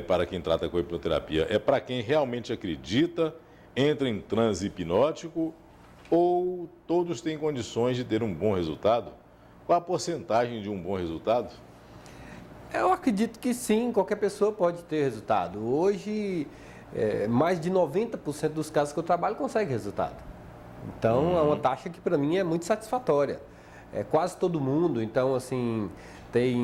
para quem trata com hipnoterapia é para quem realmente acredita, entra em transe hipnótico ou todos têm condições de ter um bom resultado? Qual a porcentagem de um bom resultado? Eu acredito que sim, qualquer pessoa pode ter resultado. Hoje, mais de 90% dos casos que eu trabalho consegue resultado. Então, é uma taxa que para mim é muito satisfatória. É quase todo mundo. Então, assim, tem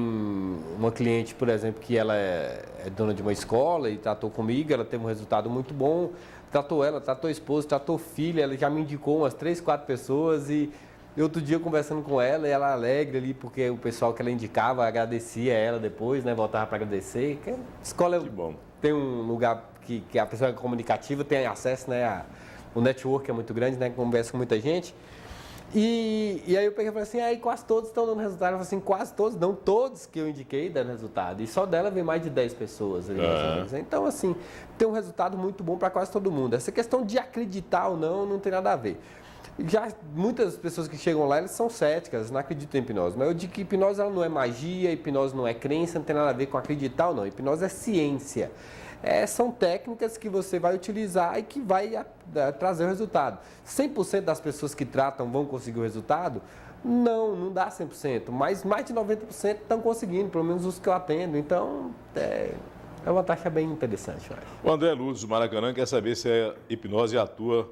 uma cliente, por exemplo, que ela é dona de uma escola e tratou comigo, ela teve um resultado muito bom. Tratou ela, tratou a esposa, tratou filha, ela já me indicou umas 3, 4 pessoas e outro dia conversando com ela, e ela alegre ali, porque o pessoal que ela indicava agradecia ela depois, né, voltava para agradecer. A escola tem um lugar que a pessoa é comunicativa, tem acesso, né, o network é muito grande, né, conversa com muita gente. E aí eu peguei e falei assim, aí quase todos estão dando resultado. Eu falei assim, quase todos, não todos que eu indiquei dando resultado. E só dela vem mais de 10 pessoas. Ali, então, assim, tem um resultado muito bom para quase todo mundo. Essa questão de acreditar ou não tem nada a ver. Já muitas pessoas que chegam lá, elas são céticas, não acreditam em hipnose. Mas eu digo que hipnose ela não é magia, hipnose não é crença, não tem nada a ver com acreditar ou não. Hipnose é ciência. São técnicas que você vai utilizar e que vai trazer o resultado. 100% das pessoas que tratam vão conseguir o resultado? Não dá 100%, mas mais de 90% estão conseguindo, pelo menos os que eu atendo. Então, é uma taxa bem interessante, eu acho. O André Luz do Maracanã quer saber se a hipnose atua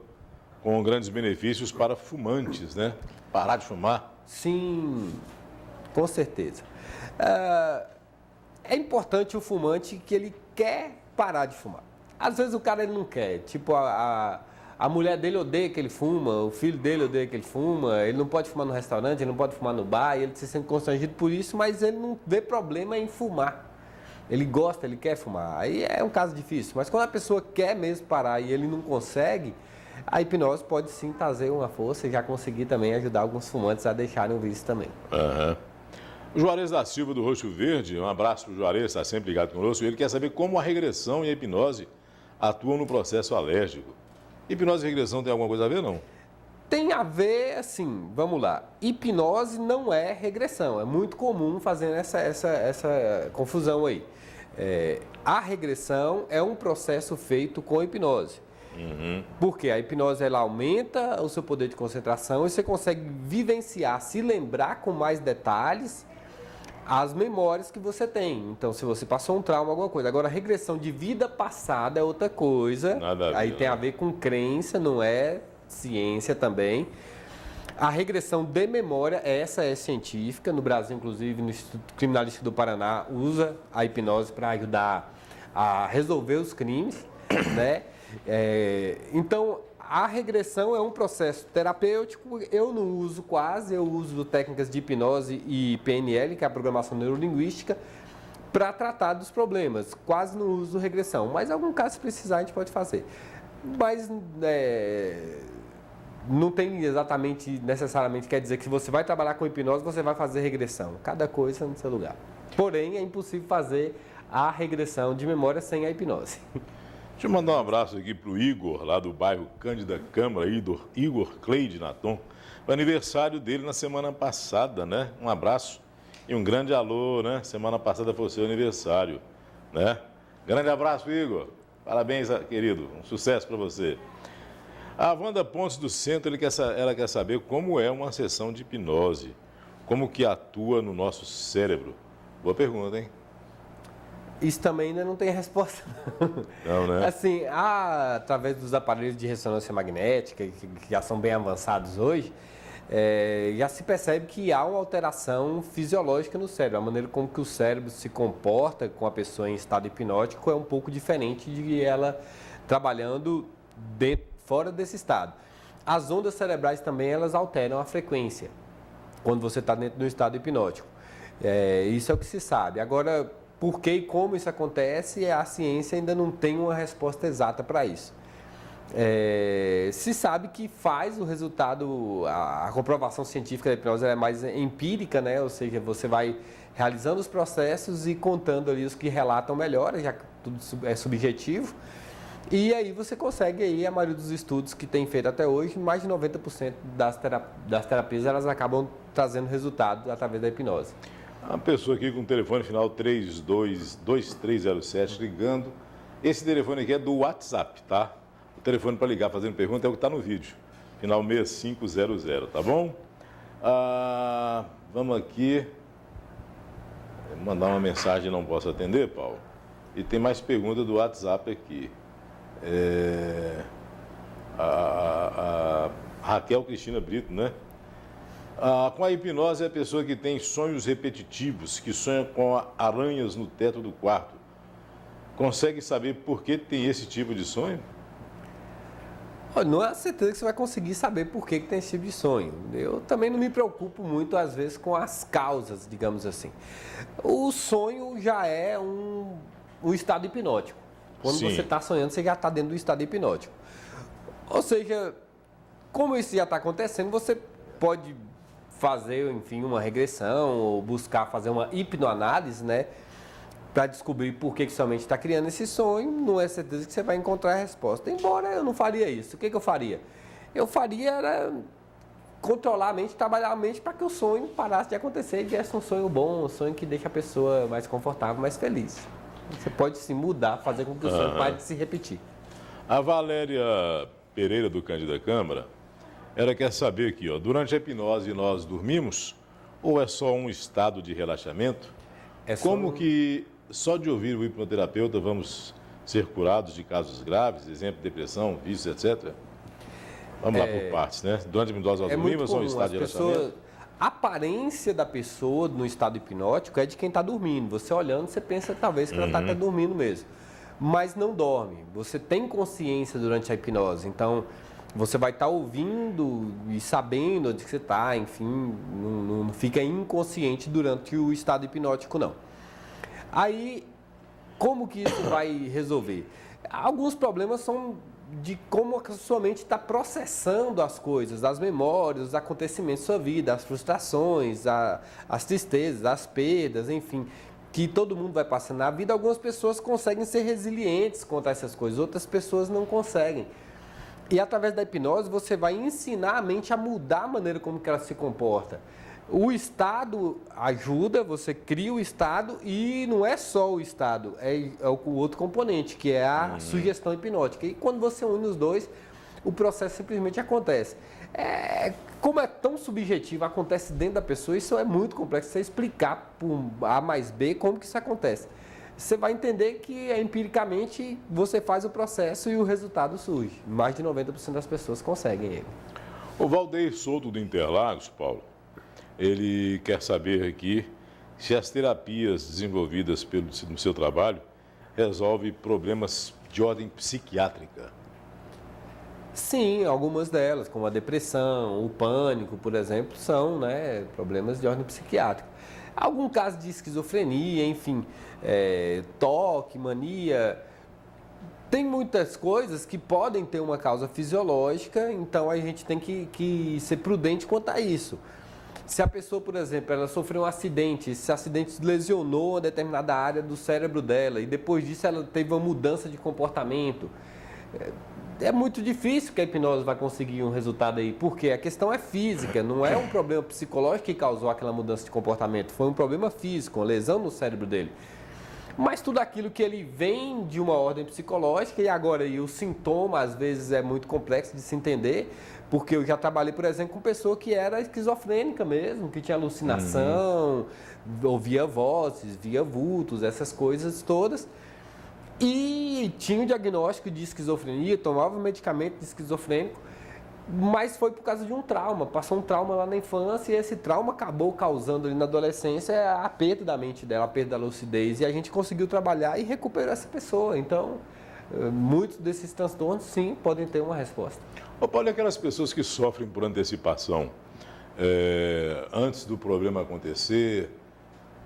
com grandes benefícios para fumantes, né? Parar de fumar. Sim, com certeza. É importante o fumante que ele quer parar de fumar. Às vezes o cara ele não quer, tipo a mulher dele odeia que ele fuma, o filho dele odeia que ele fuma, ele não pode fumar no restaurante, ele não pode fumar no bar, e ele se sente constrangido por isso, mas ele não vê problema em fumar. Ele gosta, ele quer fumar. Aí é um caso difícil, mas quando a pessoa quer mesmo parar e ele não consegue, a hipnose pode sim trazer uma força e já conseguir também ajudar alguns fumantes a deixarem o vício também. O Juarez da Silva do Roxo Verde, um abraço para o Juarez, está sempre ligado conosco. Ele quer saber como a regressão e a hipnose atuam no processo alérgico. Hipnose e regressão tem alguma coisa a ver, não? Tem a ver, assim, vamos lá. Hipnose não é regressão. É muito comum fazer essa confusão aí. A regressão é um processo feito com hipnose. Porque a hipnose ela aumenta o seu poder de concentração e você consegue vivenciar, se lembrar com mais detalhes as memórias que você tem. Então, se você passou um trauma, alguma coisa. Agora, a regressão de vida passada é outra coisa. Nada a ver, aí tem a ver com crença, não é ciência também. A regressão de memória, essa é científica. No Brasil, inclusive, no Instituto Criminalístico do Paraná, usa a hipnose para ajudar a resolver os crimes, né? Então, a regressão é um processo terapêutico, eu não uso quase, eu uso técnicas de hipnose e PNL, que é a programação neurolinguística, para tratar dos problemas. Quase não uso regressão, mas em algum caso, se precisar, a gente pode fazer. Mas não tem exatamente, necessariamente, quer dizer que se você vai trabalhar com hipnose, você vai fazer regressão. Cada coisa no seu lugar. Porém, é impossível fazer a regressão de memória sem a hipnose. Deixa eu mandar um abraço aqui para o Igor, lá do bairro Cândida Câmara, Igor Cleide Naton. O aniversário dele na semana passada, né? Um abraço e um grande alô, né? Semana passada foi o seu aniversário, né? Grande abraço, Igor. Parabéns, querido. Um sucesso para você. A Wanda Pontes do Centro, ela quer saber como é uma sessão de hipnose, como que atua no nosso cérebro. Boa pergunta, hein? Isso também ainda não tem resposta. Não, né? Assim, através dos aparelhos de ressonância magnética, que já são bem avançados hoje, já se percebe que há uma alteração fisiológica no cérebro. A maneira como que o cérebro se comporta com a pessoa em estado hipnótico é um pouco diferente de ela trabalhando fora desse estado. As ondas cerebrais também, elas alteram a frequência quando você está dentro do estado hipnótico. Isso é o que se sabe. Agora, por que e como isso acontece, a ciência ainda não tem uma resposta exata para isso. Se sabe que faz o resultado, a comprovação científica da hipnose é mais empírica, né? Ou seja, você vai realizando os processos e contando ali os que relatam melhor, já que tudo é subjetivo. E aí você consegue, aí, a maioria dos estudos que tem feito até hoje, mais de 90% das terapias, elas acabam trazendo resultado através da hipnose. Uma pessoa aqui com o telefone final 322307 ligando. Esse telefone aqui é do WhatsApp, tá? O telefone para ligar fazendo pergunta é o que está no vídeo. Final 6500, tá bom? Vamos aqui. Mandar uma mensagem, não posso atender, Paulo. E tem mais pergunta do WhatsApp aqui. A Raquel Cristina Brito, né? Com a hipnose, é a pessoa que tem sonhos repetitivos, que sonha com aranhas no teto do quarto. Consegue saber por que tem esse tipo de sonho? Não é certeza que você vai conseguir saber por que tem esse tipo de sonho. Eu também não me preocupo muito, às vezes, com as causas, digamos assim. O sonho já é um estado hipnótico. Quando você está sonhando, você já está dentro do estado hipnótico. Ou seja, como isso já está acontecendo, você pode fazer, enfim, uma regressão ou buscar fazer uma hipnoanálise, né? Para descobrir por que sua mente está criando esse sonho. Não é certeza que você vai encontrar a resposta. Embora eu não faria isso. O que eu faria? Eu faria era controlar a mente, trabalhar a mente para que o sonho parasse de acontecer e viesse um sonho bom, um sonho que deixa a pessoa mais confortável, mais feliz. Você pode se mudar, fazer com que o sonho pare de se repetir. A Valéria Pereira, do Cândida Câmara, ela quer saber aqui, ó, durante a hipnose nós dormimos ou é só um estado de relaxamento? Como que só de ouvir o hipnoterapeuta vamos ser curados de casos graves, exemplo, depressão, vícios, etc? Vamos lá por partes, né? Durante a hipnose nós dormimos ou um estado de relaxamento? A aparência da pessoa no estado hipnótico é de quem está dormindo. Você olhando, você pensa talvez que ela está até dormindo mesmo. Mas não dorme. Você tem consciência durante a hipnose. Então, você vai estar ouvindo e sabendo onde você está, enfim, não fica inconsciente durante o estado hipnótico, não. Aí, como que isso vai resolver? Alguns problemas são de como a sua mente está processando as coisas, as memórias, os acontecimentos da sua vida, as frustrações, as tristezas, as perdas, enfim, que todo mundo vai passando na vida. Algumas pessoas conseguem ser resilientes contra essas coisas, outras pessoas não conseguem. E através da hipnose você vai ensinar a mente a mudar a maneira como que ela se comporta. O estado ajuda, você cria o estado e não é só o estado, é o outro componente, que é a sugestão hipnótica. E quando você une os dois, o processo simplesmente acontece. Como é tão subjetivo, acontece dentro da pessoa, isso é muito complexo. Você explicar por A mais B como que isso acontece. Você vai entender que empiricamente você faz o processo e o resultado surge. Mais de 90% das pessoas conseguem ele. O Valdeir Souto do Interlagos, Paulo, ele quer saber aqui se as terapias desenvolvidas no seu trabalho resolvem problemas de ordem psiquiátrica. Sim, algumas delas, como a depressão, o pânico, por exemplo, são, né, problemas de ordem psiquiátrica. Algum caso de esquizofrenia, enfim, toque, mania. Tem muitas coisas que podem ter uma causa fisiológica, então a gente tem que ser prudente quanto a isso. Se a pessoa, por exemplo, ela sofreu um acidente, esse acidente lesionou uma determinada área do cérebro dela e depois disso ela teve uma mudança de comportamento, é muito difícil que a hipnose vai conseguir um resultado aí, porque a questão é física, não é um problema psicológico que causou aquela mudança de comportamento, foi um problema físico, uma lesão no cérebro dele. Mas tudo aquilo que ele vem de uma ordem psicológica e agora o sintoma às vezes é muito complexo de se entender, porque eu já trabalhei, por exemplo, com pessoa que era esquizofrênica mesmo, que tinha alucinação, ouvia vozes, via vultos, essas coisas todas. E tinha o diagnóstico de esquizofrenia, tomava medicamento de esquizofrênico, mas foi por causa de um trauma. Passou um trauma lá na infância e esse trauma acabou causando ali na adolescência a perda da mente dela, a perda da lucidez. E a gente conseguiu trabalhar e recuperar essa pessoa. Então, muitos desses transtornos, sim, podem ter uma resposta. Ô Paulo, e aquelas pessoas que sofrem por antecipação, antes do problema acontecer,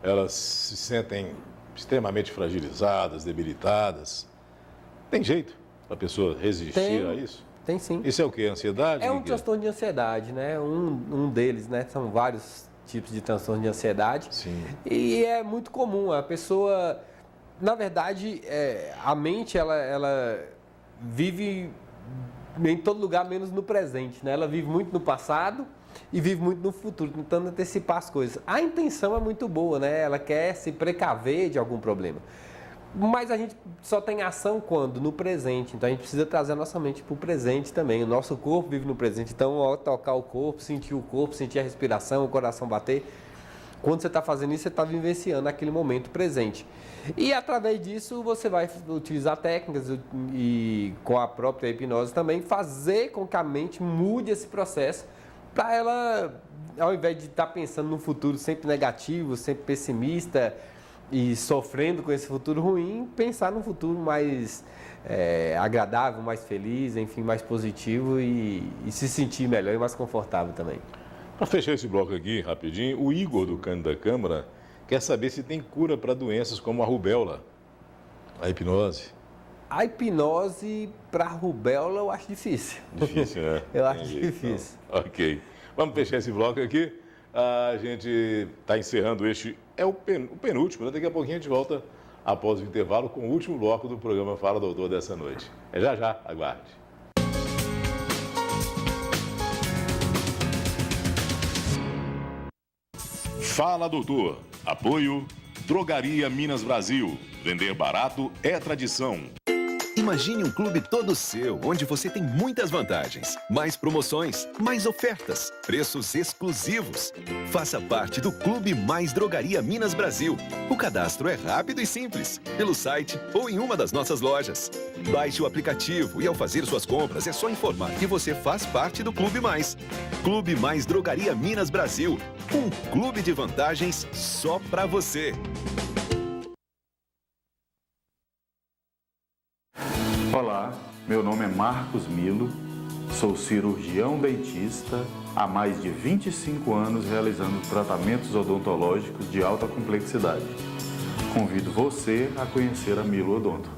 elas se sentem extremamente fragilizadas, debilitadas. Tem jeito para a pessoa resistir a isso? Tem sim. Isso é o quê? Ansiedade? É um transtorno de ansiedade, né? Um deles, né? São vários tipos de transtorno de ansiedade. Sim. E é muito comum. A pessoa, na verdade, a mente, ela vive em todo lugar, menos no presente, né? Ela vive muito no passado e vive muito no futuro, tentando antecipar as coisas. A intenção é muito boa, né? Ela quer se precaver de algum problema. Mas a gente só tem ação quando? No presente. Então a gente precisa trazer a nossa mente para o presente também. O nosso corpo vive no presente. Então, ao tocar o corpo, sentir a respiração, o coração bater. Quando você está fazendo isso, você está vivenciando aquele momento presente. E através disso, você vai utilizar técnicas e com a própria hipnose também, fazer com que a mente mude esse processo para ela, ao invés de estar pensando no futuro sempre negativo, sempre pessimista, e sofrendo com esse futuro ruim, pensar num futuro mais agradável, mais feliz, enfim, mais positivo e se sentir melhor e mais confortável também. Para fechar esse bloco aqui, rapidinho, o Igor do Canto da Câmara quer saber se tem cura para doenças como a rubéola, a hipnose. A hipnose para rubéola eu acho difícil. Difícil, né? Eu acho difícil. Então, ok. Vamos fechar esse bloco aqui. A gente está encerrando o penúltimo, né? Daqui a pouquinho a gente volta após o intervalo com o último bloco do programa Fala Doutor dessa noite. É já, aguarde. Fala Doutor. Apoio Drogaria Minas Brasil. Vender barato é tradição. Imagine um clube todo seu, onde você tem muitas vantagens, mais promoções, mais ofertas, preços exclusivos. Faça parte do Clube Mais Drogaria Minas Brasil. O cadastro é rápido e simples, pelo site ou em uma das nossas lojas. Baixe o aplicativo e ao fazer suas compras é só informar que você faz parte do Clube Mais. Clube Mais Drogaria Minas Brasil. Um clube de vantagens só pra você. Olá, meu nome é Marcos Milo, sou cirurgião dentista há mais de 25 anos realizando tratamentos odontológicos de alta complexidade. Convido você a conhecer a Milo Odonto.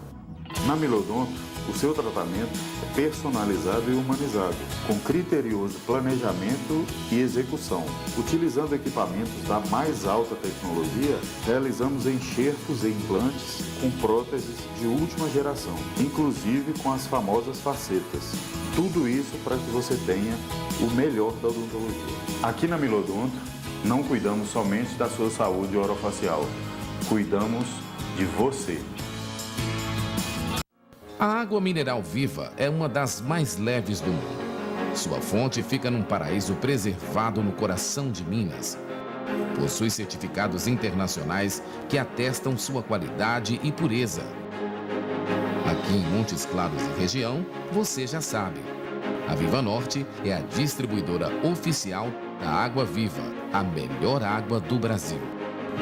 Na Milo Odonto, o seu tratamento é personalizado e humanizado, com criterioso planejamento e execução. Utilizando equipamentos da mais alta tecnologia, realizamos enxertos e implantes com próteses de última geração, inclusive com as famosas facetas. Tudo isso para que você tenha o melhor da odontologia. Aqui na Milo Odonto, não cuidamos somente da sua saúde orofacial, cuidamos de você. A água mineral Viva é uma das mais leves do mundo. Sua fonte fica num paraíso preservado no coração de Minas. Possui certificados internacionais que atestam sua qualidade e pureza. Aqui em Montes Claros e região, você já sabe. A Viva Norte é a distribuidora oficial da Água Viva, a melhor água do Brasil.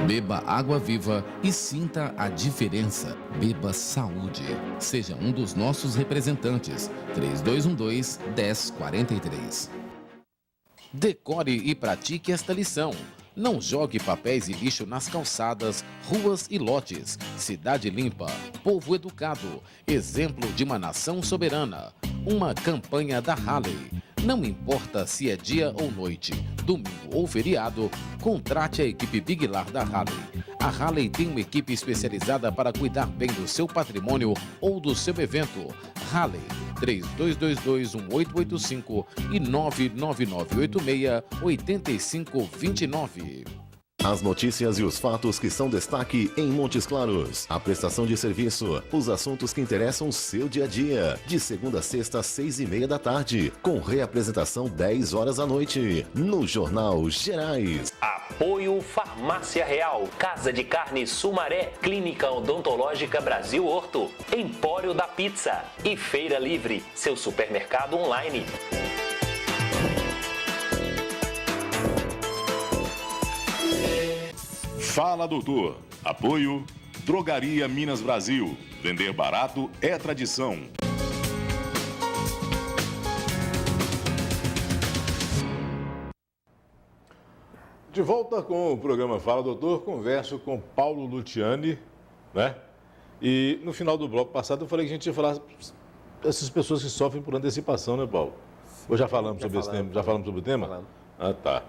Beba água viva e sinta a diferença. Beba saúde. Seja um dos nossos representantes. 3212-1043. Decore e pratique esta lição. Não jogue papéis e lixo nas calçadas, ruas e lotes. Cidade limpa, povo educado, exemplo de uma nação soberana. Uma campanha da Halley. Não importa se é dia ou noite, domingo ou feriado, contrate a equipe Big Lar da Halley. A Halley tem uma equipe especializada para cuidar bem do seu patrimônio ou do seu evento. Halley, 3222-1885 e 99986-8529. As notícias e os fatos que são destaque em Montes Claros. A prestação de serviço. Os assuntos que interessam o seu dia a dia. De segunda a sexta, às 6:30 da tarde. Com reapresentação 10 horas da noite. No Jornal Gerais. Apoio Farmácia Real. Casa de Carne Sumaré. Clínica Odontológica Brasil Horto. Empório da Pizza. E Feira Livre. Seu supermercado online. Fala Doutor. Apoio Drogaria Minas Brasil. Vender barato é tradição. De volta com o programa Fala Doutor, converso com Paulo Luciani, né? E no final do bloco passado eu falei que a gente ia falar dessas pessoas que sofrem por antecipação, né, Paulo? Ou já falamos sobre esse tema? Já falamos sobre o tema? Falamos. Ah, tá.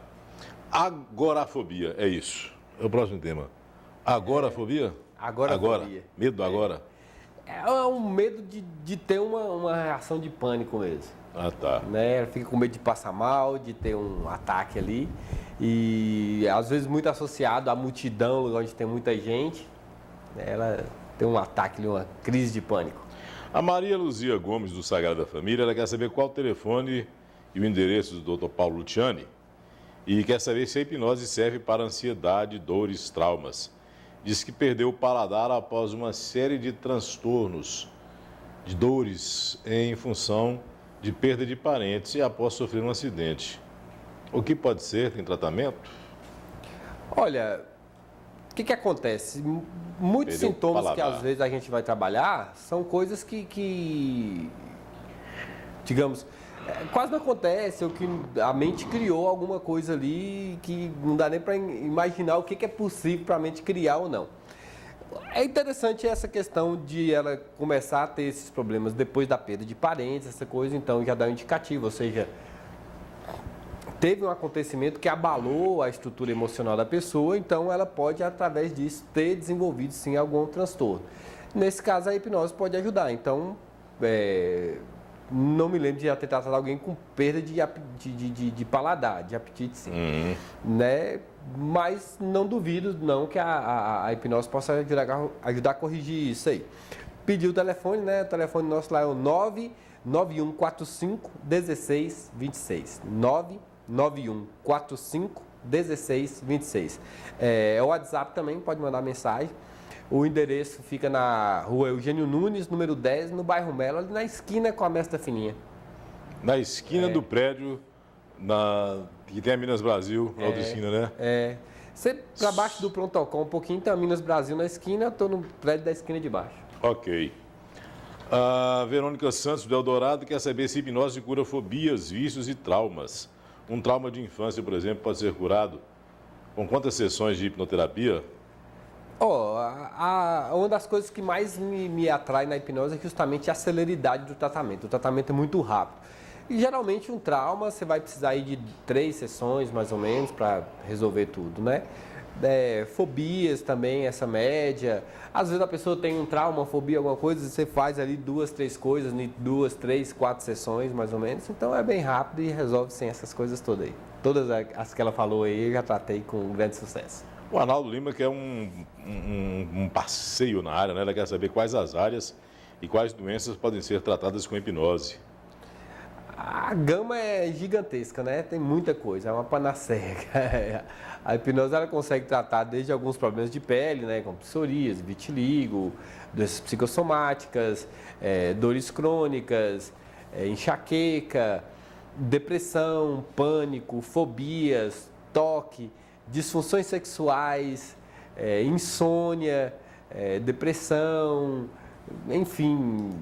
Agorafobia, é isso. É o próximo tema. Agorafobia? Agorafobia. Agora. Medo do agora? É um medo de ter uma reação de pânico mesmo. Ah, tá. Né? Ela fica com medo de passar mal, de ter um ataque ali. E às vezes muito associado à multidão, onde tem muita gente. Ela tem um ataque ali, uma crise de pânico. A Maria Luzia Gomes, do Sagrada Família, ela quer saber qual o telefone e o endereço do Dr. Paulo Luciani. E quer saber se a hipnose serve para ansiedade, dores, traumas. Diz que perdeu o paladar após uma série de transtornos, de dores em função de perda de parentes e após sofrer um acidente. O que pode ser? Tem tratamento? Olha, o que acontece? Muitos Perdeu o sintomas que paladar. às vezes a gente vai trabalhar são coisas que digamos, quase não acontece, ou que a mente criou alguma coisa ali que não dá nem para imaginar o que é possível para a mente criar ou não. É interessante essa questão de ela começar a ter esses problemas depois da perda de parentes, essa coisa, então já dá um indicativo, ou seja, teve um acontecimento que abalou a estrutura emocional da pessoa, então ela pode, através disso, ter desenvolvido sim algum transtorno. Nesse caso, a hipnose pode ajudar. Então, não me lembro de já ter tratado alguém com perda de paladar, de apetite, sim. Né? Mas não duvido, não, que a hipnose possa ajudar a corrigir isso aí. Pediu o telefone, né? O telefone nosso lá é o 99145 1626. 99145 1626. É o WhatsApp também, pode mandar mensagem. O endereço fica na rua Eugênio Nunes, número 10, no bairro Melo, ali na esquina com a Mestra Fininha. Na esquina do prédio que tem a Minas Brasil, na outra esquina, né? Você para baixo do Prontocol um pouquinho, tem a Minas Brasil na esquina, eu estou no prédio da esquina de baixo. Ok. A Verônica Santos, do Eldorado, quer saber se hipnose cura fobias, vícios e traumas. Um trauma de infância, por exemplo, pode ser curado com quantas sessões de hipnoterapia? Uma das coisas que mais me atrai na hipnose é justamente a celeridade do tratamento. O tratamento é muito rápido. E geralmente um trauma você vai precisar ir de 3 sessões, mais ou menos, para resolver tudo, né? Fobias também, essa média. Às vezes a pessoa tem um trauma, uma fobia, alguma coisa, você faz ali 2, 3 coisas, 2, 3, 4 sessões, mais ou menos. Então é bem rápido e resolve sem essas coisas todas aí. Todas as que ela falou aí eu já tratei com grande sucesso. O Arnaldo Lima quer um passeio na área, né? Ela quer saber quais as áreas e quais doenças podem ser tratadas com hipnose. A gama é gigantesca, né? Tem muita coisa, é uma panaceia. A hipnose ela consegue tratar desde alguns problemas de pele, né? Como psoríase, vitiligo, doenças psicossomáticas, dores crônicas, enxaqueca, depressão, pânico, fobias, toque, disfunções sexuais, insônia, depressão, enfim,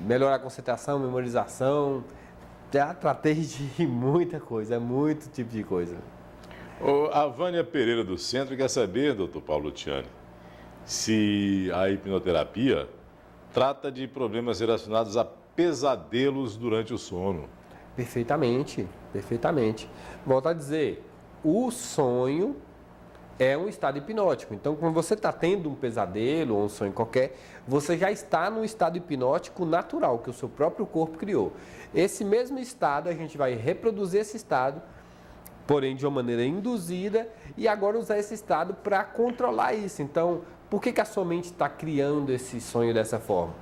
melhorar a concentração, memorização. Já tratei de muita coisa, muito tipo de coisa. A Vânia Pereira do Centro quer saber, doutor Paulo Luciani, se a hipnoterapia trata de problemas relacionados a pesadelos durante o sono. Perfeitamente, perfeitamente. Volto a dizer, o sonho é um estado hipnótico. Então, quando você está tendo um pesadelo ou um sonho qualquer, você já está num estado hipnótico natural, que o seu próprio corpo criou. Esse mesmo estado, a gente vai reproduzir esse estado, porém de uma maneira induzida, e agora usar esse estado para controlar isso. Então, por que a sua mente está criando esse sonho dessa forma?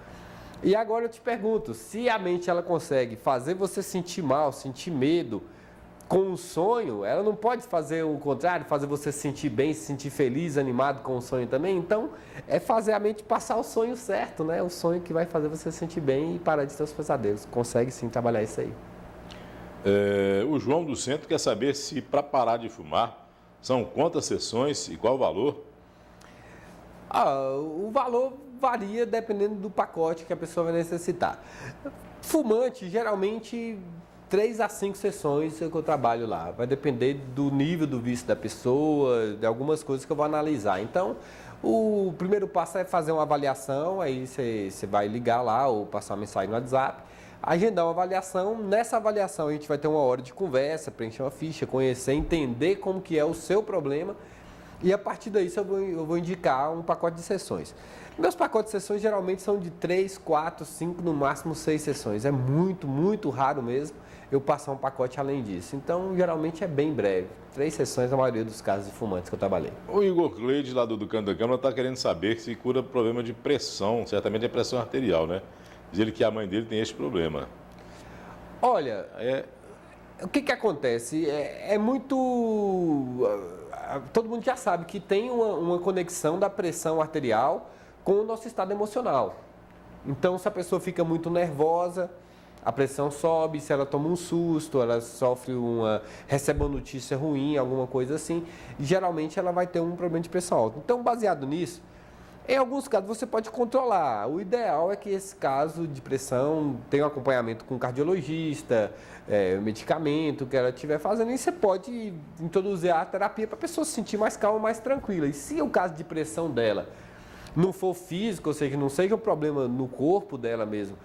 E agora eu te pergunto, se a mente ela consegue fazer você sentir mal, sentir medo, com o sonho, ela não pode fazer o contrário, fazer você se sentir bem, se sentir feliz, animado com o sonho também? Então, é fazer a mente passar o sonho certo, né? O sonho que vai fazer você se sentir bem e parar de ter os pesadelos. Consegue sim trabalhar isso aí. O João do Centro quer saber se para parar de fumar, são quantas sessões e qual o valor? O valor varia dependendo do pacote que a pessoa vai necessitar. Fumante, geralmente, 3 a 5 sessões que eu trabalho lá. Vai depender do nível do vício da pessoa, de algumas coisas que eu vou analisar. Então, o primeiro passo é fazer uma avaliação, aí você vai ligar lá ou passar uma mensagem no WhatsApp, agendar uma avaliação. Nessa avaliação a gente vai ter uma hora de conversa, preencher uma ficha, conhecer, entender como que é o seu problema e a partir daí eu vou indicar um pacote de sessões. Meus pacotes de sessões geralmente são de 3, 4, 5, no máximo 6 sessões. É muito, muito raro mesmo eu passar um pacote além disso. Então, geralmente é bem breve. 3 sessões na maioria dos casos de fumantes que eu trabalhei. O Igor Cleide, lá do Canto da Câmara, está querendo saber se cura problema de pressão, certamente é pressão arterial, né? Diz ele que a mãe dele tem esse problema. Olha, o que acontece? É muito... Todo mundo já sabe que tem uma conexão da pressão arterial com o nosso estado emocional. Então, se a pessoa fica muito nervosa, a pressão sobe, se ela toma um susto, ela sofre recebe uma notícia ruim, alguma coisa assim, geralmente ela vai ter um problema de pressão alta. Então, baseado nisso, em alguns casos você pode controlar. O ideal é que esse caso de pressão tenha um acompanhamento com um cardiologista, medicamento que ela estiver fazendo, e você pode introduzir a terapia para a pessoa se sentir mais calma, mais tranquila. E se o caso de pressão dela não for físico, ou seja, não seja um problema no corpo dela mesmo,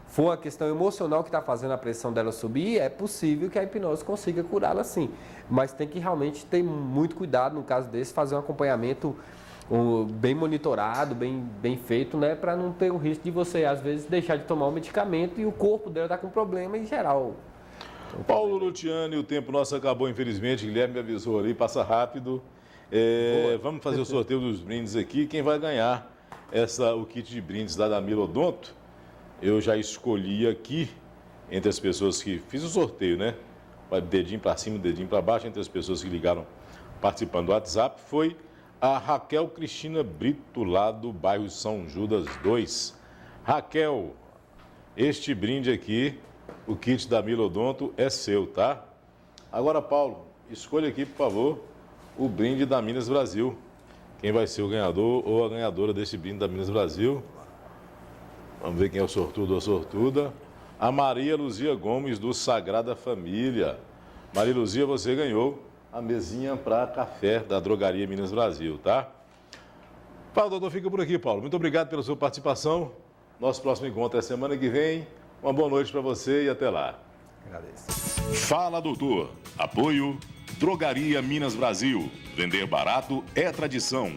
for a questão emocional que está fazendo a pressão dela subir, é possível que a hipnose consiga curá-la sim. Mas tem que realmente ter muito cuidado no caso desse, fazer um acompanhamento bem monitorado, bem feito, né? Para não ter o risco de você, às vezes, deixar de tomar o medicamento e o corpo dela está com problema em geral. Paulo Luciani, o tempo nosso acabou, infelizmente. Guilherme me avisou ali, passa rápido. Vamos fazer o sorteio dos brindes aqui. Quem vai ganhar o kit de brindes da Damila Odonto? Eu já escolhi aqui, entre as pessoas que fiz o sorteio, né? Dedinho para cima, dedinho para baixo, entre as pessoas que ligaram participando do WhatsApp, foi a Raquel Cristina Brito, lá do bairro São Judas 2. Raquel, este brinde aqui, o kit da Damila Odonto, é seu, tá? Agora, Paulo, escolha aqui, por favor, o brinde da Minas Brasil. Quem vai ser o ganhador ou a ganhadora desse brinde da Minas Brasil? Vamos ver quem é o sortudo ou a sortuda. A Maria Luzia Gomes, do Sagrada Família. Maria Luzia, você ganhou a mesinha para café da Drogaria Minas Brasil, tá? Paulo, doutor, fica por aqui, Paulo. Muito obrigado pela sua participação. Nosso próximo encontro é semana que vem. Uma boa noite para você e até lá. Agradeço. Fala, doutor. Apoio Drogaria Minas Brasil. Vender barato é tradição.